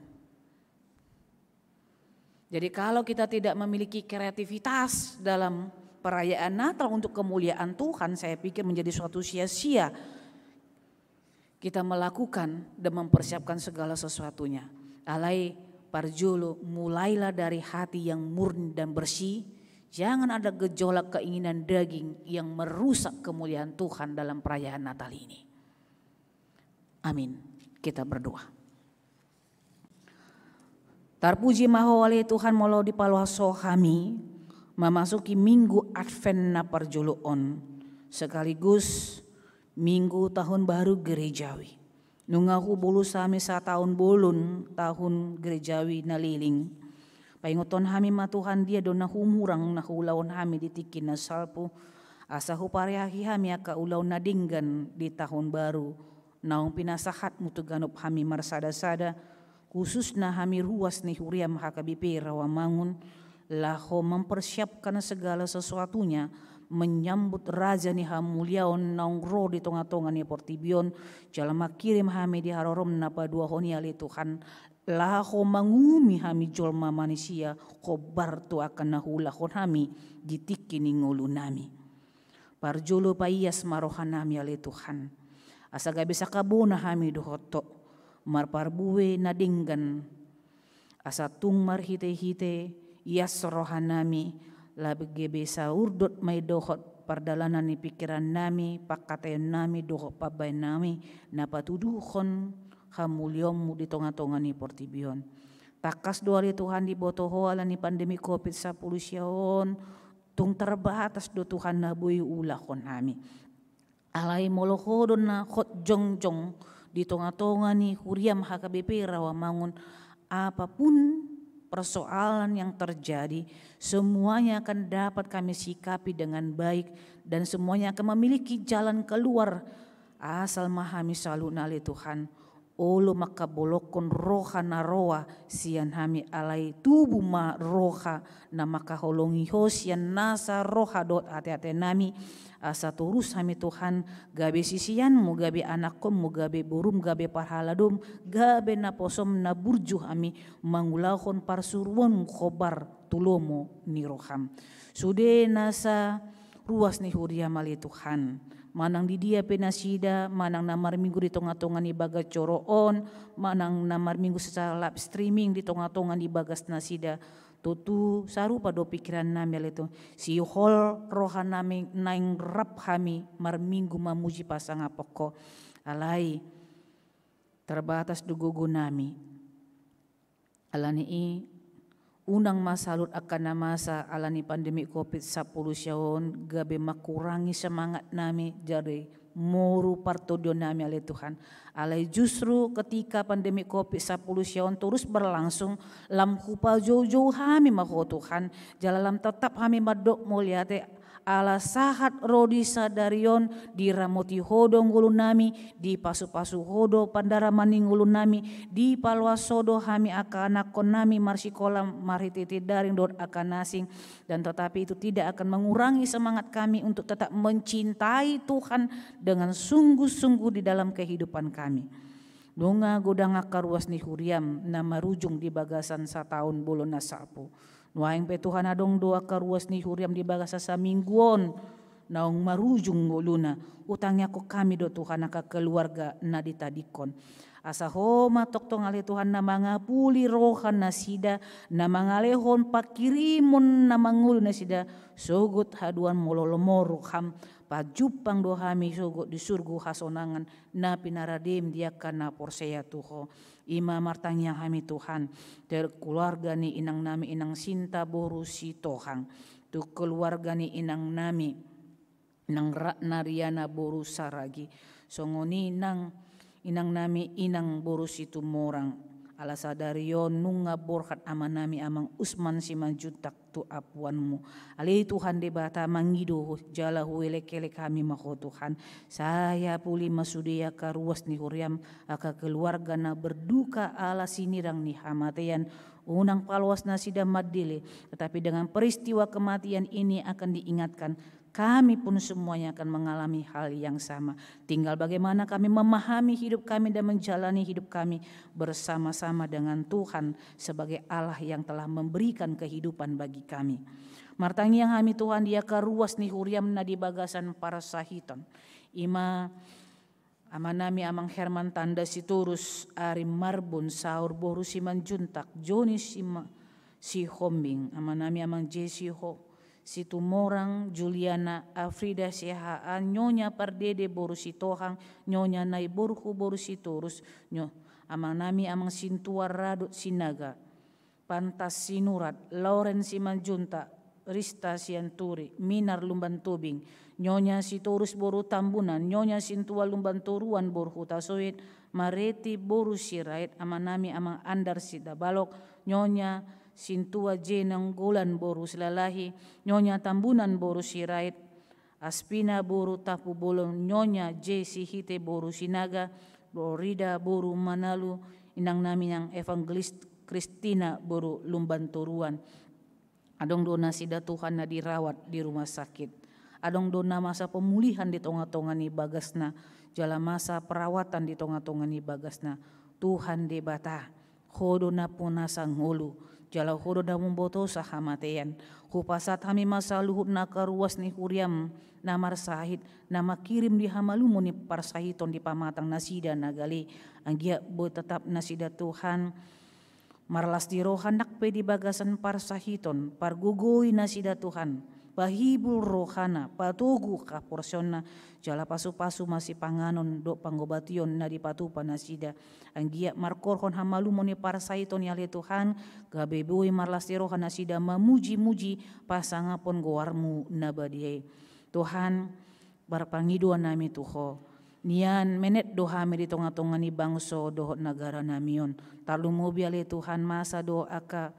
Jadi kalau kita tidak memiliki kreativitas dalam perayaan Natal untuk kemuliaan Tuhan, saya pikir menjadi suatu sia-sia. Kita melakukan dan mempersiapkan segala sesuatunya. Alai parjolo, mulailah dari hati yang murni dan bersih. Jangan ada gejolak keinginan daging yang merusak kemuliaan Tuhan dalam perayaan Natal ini. Amin. Kita berdoa. Tarpuji mahawali Tuhan molo di palwaso kami memasuki minggu Advent na parjolo on sekaligus Minggu tahun baru gerejawi. Nungahu bulu sami sa tahun bolon tahun gerejawi naliling. Paingoton hami matuhan dia do nahumurang nahulaon hami ditikin na salpo. Asahu parehahi hami aka ulaw nadinggan di tahun baru. Naong pinasahat mutuganop hami marsada-sada. Khusus na hami ruas ni huriam HKBP Rawamangun. Laho mempersiapkan segala sesuatunya. Menyambut raja ni hamuliaon naung ro di tonga-tonga ni portibion jalama kirim hami di harorom napa dua honi ali Tuhan laho mangumi hami jolma manusia kobar tu akan nahulahon hami ditiki ni ngulu nami parjolo paiyas marohan nami ali Tuhan asaga bisa kabuna hami dohoto marparbuwe nadinggan asa tung marhite-hite ias rohan nami labi gebesa urdot may dohot pardalanan ni pikiran nami pakatayon nami dohot pabay nami napatuduhon hamulyomu di tonga-tonga ni portibion takas doa li Tuhan di botoho ala ni pandemi COVID-19 siyaon tung terbatas do Tuhan nabuy ulahon nami alay molohodon na hot jongjong di tonga-tonga ni huriam HKBP Rawamangun apapun persoalan yang terjadi semuanya akan dapat kami sikapi dengan baik dan semuanya akan memiliki jalan keluar asal mahami selalu nali Tuhan olo makabolokon roha naroa sian hami alai tubuh ma roha na makaholongi hosian nasa roha dot ate-ate nami asa turus hami Tuhan gabe sisianmu gabe anakmu gabe burum gabe parhaladum gabe naposom na burju hami mangulahon parsuruan khobar tulomo ni roham sude nasa ruas ni huria mali Tuhan manang di dia penasida manang namar minggu di tonga-tonga ni bagas coroon manang namar minggu secara live streaming di tonga-tonga ni bagas nasida tutu sarupa do pikiran nami itu si hol rohan nami naing rap hami mar minggu mamuji pasang apoko alai terbatas dugugu nami alani unang masalut akan masa alani pandemi COVID-19 siyaon gabe makurangi semangat nami jadi moru partodio nami alai Tuhan alai justru ketika pandemi COVID-19 siyaon terus berlangsung lam hupa jauh-jauh hami maho Tuhan jalalam tetap hami madok muliate ala sahat rodi sadarion di ramoti hodo ngulu nami di pasu-pasu hodo pandara maning ngulu nami di palwasodo hami akanakon nami marsikolam marititi daring dot akan nasing dan tetapi itu tidak akan mengurangi semangat kami untuk tetap mencintai Tuhan dengan sungguh-sungguh di dalam kehidupan kami. Dunga godang akaruas ni huriam nama rujung di bagasan satahun bolon nasapu. Nuaing pe Tuhan adong doa karuas ni huriam di bagasa sa mingguon naong marujung nguluna utangnya ko kami do Tuhan aka keluarga na ditadikon. Asa homa toktong ale Tuhan na mga puli rohan na sida na mga lehon pakirimon na mangul na sida sogot haduan mololomoro ham pajupang dohami sogot di surgu hasonangan na pinaradim dia kana porseya Tuho. Ima martangnya kami Tuhan dari keluarga ni inang nami inang sinta boru si Tohang tu keluarga ni inang nami inang Ratnariana boru saragi songoni inang nami inang boru si tumorang alasadario nunga borkat amanami amang Usman si manjutak tu apuanmu. Ali Tuhan de bata mangido jala huele kele kami mako Tuhan. Saya puli masudia karuas ni huriam aka keluarga na berduka ala sinirang ni hamatean unang palwas na sida madile. Tetapi dengan peristiwa kematian ini akan diingatkan kami pun semuanya akan mengalami hal yang sama. Tinggal bagaimana kami memahami hidup kami dan menjalani hidup kami bersama-sama dengan Tuhan sebagai Allah yang telah memberikan kehidupan bagi kami. Martangi yang kami Tuhan dia karuas ni huriam na di bagasan para sahiton. Ima amanami amang Herman tanda si turus ari marbun saur boru si manjuntak Joni si hombing amanami amang Jesi ho si tumorang Juliana Afrida sihaan nyonya pardede boru si tohang nyonya nai boruku boru si turus nyo amang nami amang sintuar radut sinaga pantas sinurat Lauren si manjunta Rista sianturi Minar lumban tubing nyonya si turus boru tambunan nyonya sintua lumban turuan boru hutasoit Mareti boru sirait amang nami amang Andar si dabalok nyonya sintua jenang golan boru selalahi nyonya tambunan boru sirait Aspina boru tapu bolong nyonya Jesi hite boru sinaga Florida boru Manalu inang nami yang evangelis Kristina boru lumban turuan. Adong dona sida Tuhan na dirawat di rumah sakit. Adong dona masa pemulihan di tonga-tonga ni bagasna jala masa perawatan di tonga-tonga ni bagasna Tuhan de bata hodo na punasa ngulu jala hodo na mumboto sa hamatean hupasat hami masa luhut na karuas ni huriam na marsahit na makirim di hamalumo ni parsahiton di pamatang nasida nagali anggia bo tetap nasida Tuhan marlas di rohanak pe di bagasan parsahiton pargugoy nasida Tuhan bahibul rohana patugu ka porsyon jala pasu-pasu masih panganon do panggobation na di patupa nasida anggia markorhon hamalumo ni parsahiton yale Tuhan gabebui marlas di rohana sida mamuji-muji pasangapon gowarmu nabadiai Tuhan barpangiduan nami Tuho nian menet dohami di tonga-tonga ni bangso dohot negara namion talumobi ale Tuhan masa doaka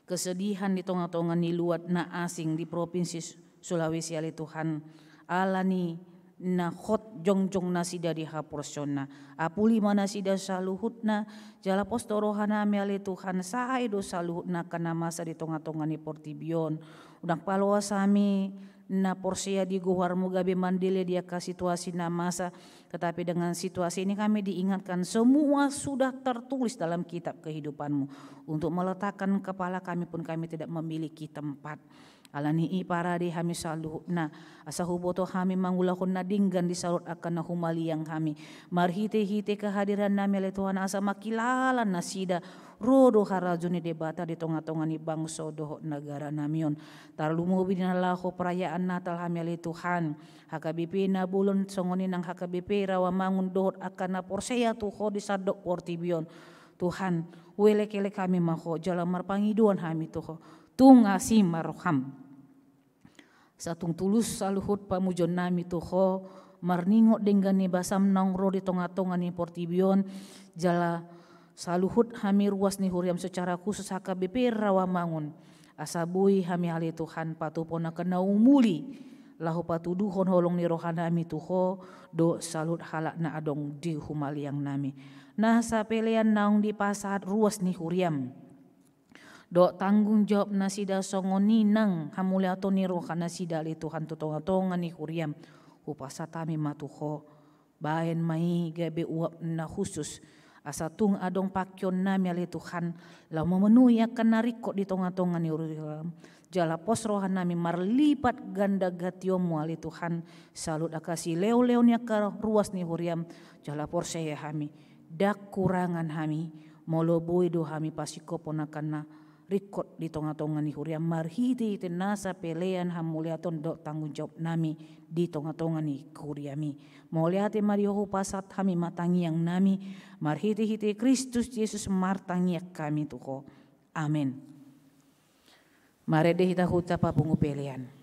kesedihan di tonga-tonga ni luat na asing di provinsi Sulawesi ale Tuhan alani na hot jongjong na sida di haporsona apuli mana sida saluhut na jala postorohana me ale Tuhan sae do saluhut na kana masa di tonga-tonga ni Portibion udang paloa sami na porsia di goharmu gabe mandile dia ka situasi na masa tetapi dengan situasi ini kami diingatkan semua sudah tertulis dalam kitab kehidupanmu untuk meletakkan kepala kami pun kami tidak memiliki tempat alani para di kami saluh na asa huboto kami mangulahon na dinggan di salut akan na humali yang kami marhite-hite kehadiran nami oleh Tuhan asa makilalan na sida rodo harajuni debata di tonga-tonga ni bangso doh negara namion tarlumubi dinalaho perayaan Natal kami oleh Tuhan HKBP na bulon songoni nang HKBP rawa mangun doh akan na porseya tuho di sadok Portibion Tuhan wele-kele kami maho jalan marpangiduan kami tuho tungasi maroham satung tulus saluhut pamujon nami tuho marningok dengan ni basam nongro di tonga-tonga ni Portibion jala saluhut kami ruas ni huriam secara khusus HKBP Rawamangun asabui kami hali Tuhan patupona kena umuli lahu patuduhon holong ni rohana nami tuho do salut halak na adong di humali yang nami nah sapelean naung di pasat ruas ni huriam do tanggung jawab nasida songoninang hamuliato ni rohana sida li Tuhan tutonga-tonga ni huriam upasatami matuho baen mai gabe uap na khusus Asa tung adong pakyon nami ali Tuhan, lau memenuhi akan narikot di tonga-tonga ni uriram. Jala pos rohan nami marlipat ganda gatiomu ali Tuhan, salut akasi leo-leo ni akar ruas ni huriam, jala porsaya hami, dak kurangan hami, molo boido hami pasiko ponakana rikot di tonga-tonga ni huriam, marhiti nasa pelean hamuliaton dok tanggung jawab nami di tonga-tonga ni huriami. Moliate mariohu pasat hami matangi yang nami, marhiti-hiti Kristus Yesus martangi kami tuho. Amin. Marede hita huta papungu pelean.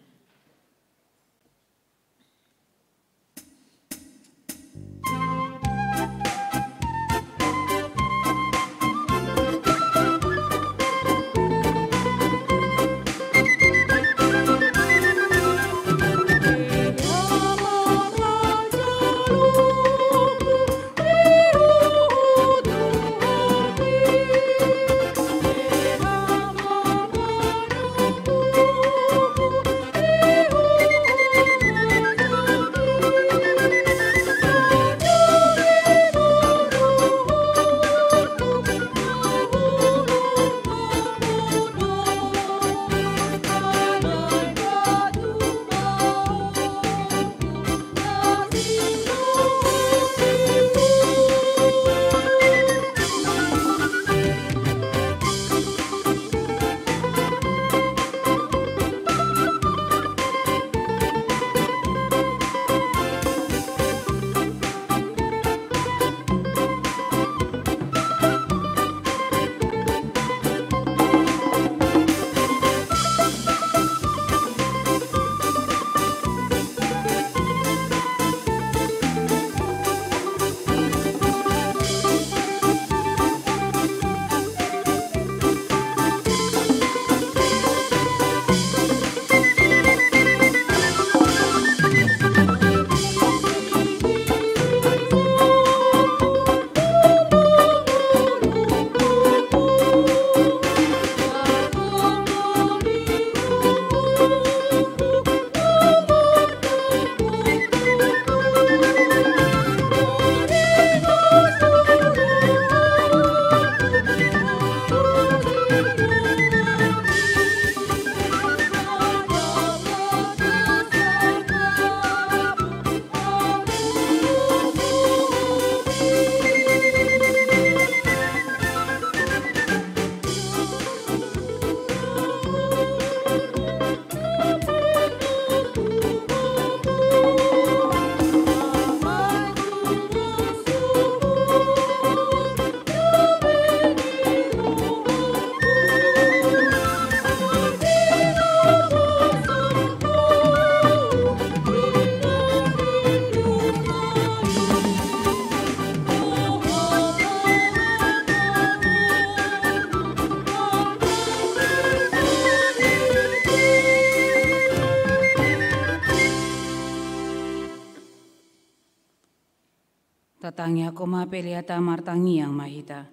Tatangi ako mapeliata martangi yang mahita.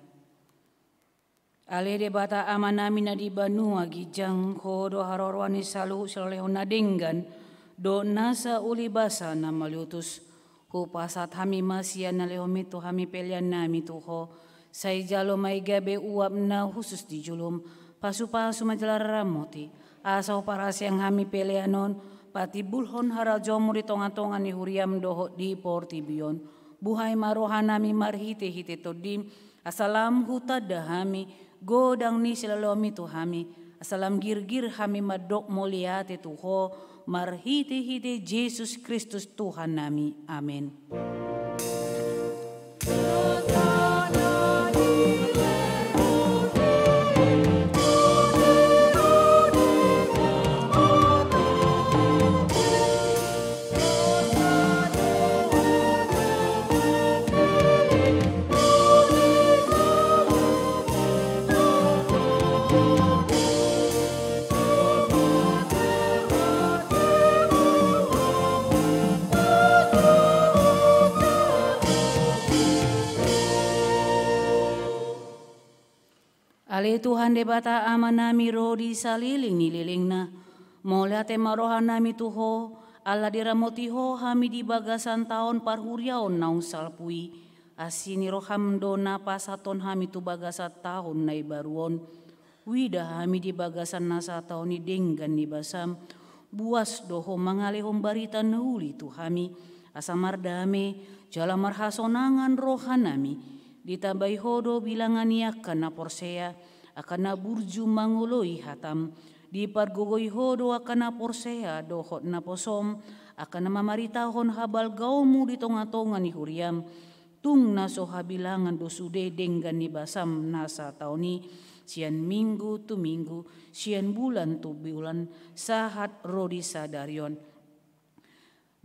Ale de bata amanami na di banua gijang ko do harorwani salu saleho nadenggan do nasa uli basa na malutus ko pasat hami masya na lehomito hami pelian nami tuho say jalo may gabe uap na husus di julum pasu-pasu majalar ramoti asaw paras yang hami pelianon pati bulhon haral jomur di tonga-tonga ni huriam doho di portibion buhay marohanami marhite-hite todim asalam huta dahami godang ni silalomi tuhami asalam gir-gir hami madok moliate tuho marhite-hite Jesus Kristus Tuhan nami. Amin. Ale Tuhan de bata amanami rodi saliling nililing na. Moliate marohan nami tuho, ala diramotiho hami di bagasan taon parhuriaon naung salpui. asini roham dona pasaton hami tu bagasa tahun nai baruon, wida hami di bagasan nasa tahun ni denggan ni basam, buas doho mangalehom barita nauli tu hami, asamar dame, jala marhasonangan rohanami, ditambahi hodo bilangan yakan na porsea, akan na burju mangoloi hatam, di pargogoi hodo akan na porsea dohot na posom, akan na mamaritahon habal gaumu di tonga-tonga ni huriam, tung naso habilangan dosude denggan ni basam nasa tauni, sian minggu tu minggu, sian bulan tu bulan, sahat rodi sadarion.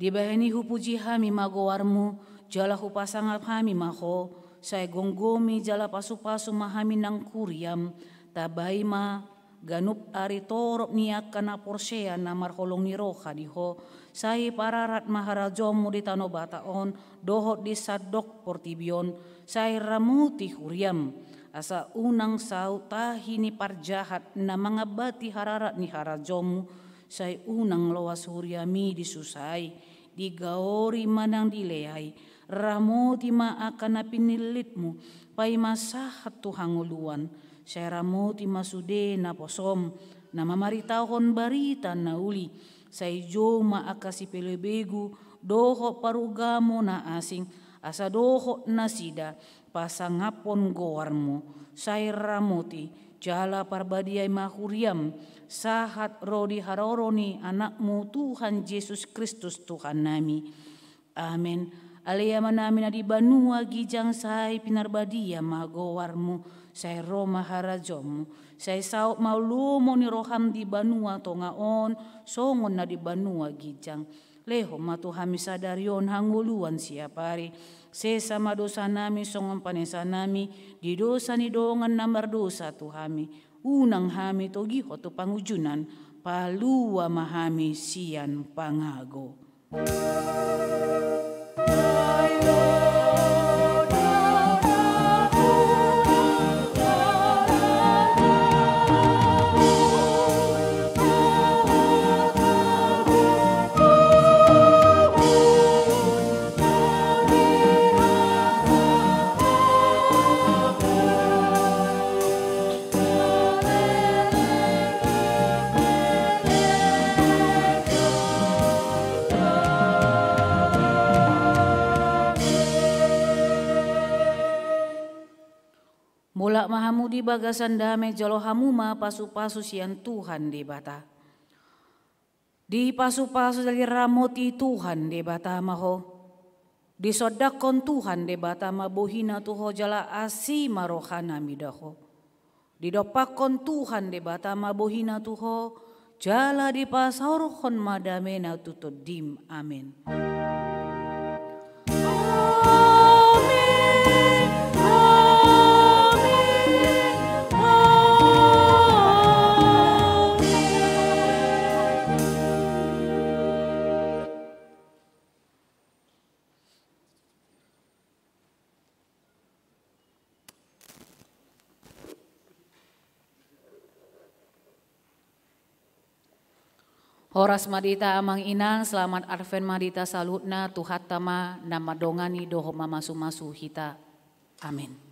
Dibaheni hupuji hami magowarmu, jala hupasangap hami maho, saya gonggomi jala pasu-pasu mahami nang kuriam, tabai ma ganup ari torop niak kana porsea namar holong ni roha diho, saya pararat maharajomu di tano bataon, dohot di sadok portibion, saya ramuti huriam, asa unang sau tahi ni parjahat na mangabati hararat ni harajomu, saya unang loas huriami disusai, digaori manang dileai, ramoti ma akan napinilitmu, pai masahat tuhanguluan, saya ramoti masude na posom, na mamaritahon barita na uli, saya joma akasi pelebegu, doho parugamo na asing, asa doho na sida, pasangapon gowarmu, saya ramoti, jala parbadiai mahuriam, sahat rodi haroroni anakmu Tuhan Yesus Kristus Tuhan nami. Amin. Alea manami na di banua gijang sai pinarbadia magowarmu, saya roma harajomu, saya saut maulumo ni roham di banua tongaon, songon na di banua gijang. Leho matu hami sadarion hanguluan siapari, sesama dosa nami songon panesa nami, di dosa ni dongan namar dosa tu hami, unang hami togi hoto pangujunan, palua mahami sian pangago. Mulak mahamu di bagasan dame jalo hamuma pasu-pasu sian Tuhan di bata. Di pasu-pasu dari ramoti Tuhan di bata maho. Di sodakon Tuhan di bata mabohina tuho jala asi marohana midaho. Di dopakon Tuhan di bata mabohina tuho jala di pasaurohon madamena tutodim. Amin. Horas madita amang inang, selamat Advent madita salutna, tuhat tama nama dongani doho mamasu-masu hita. Amin.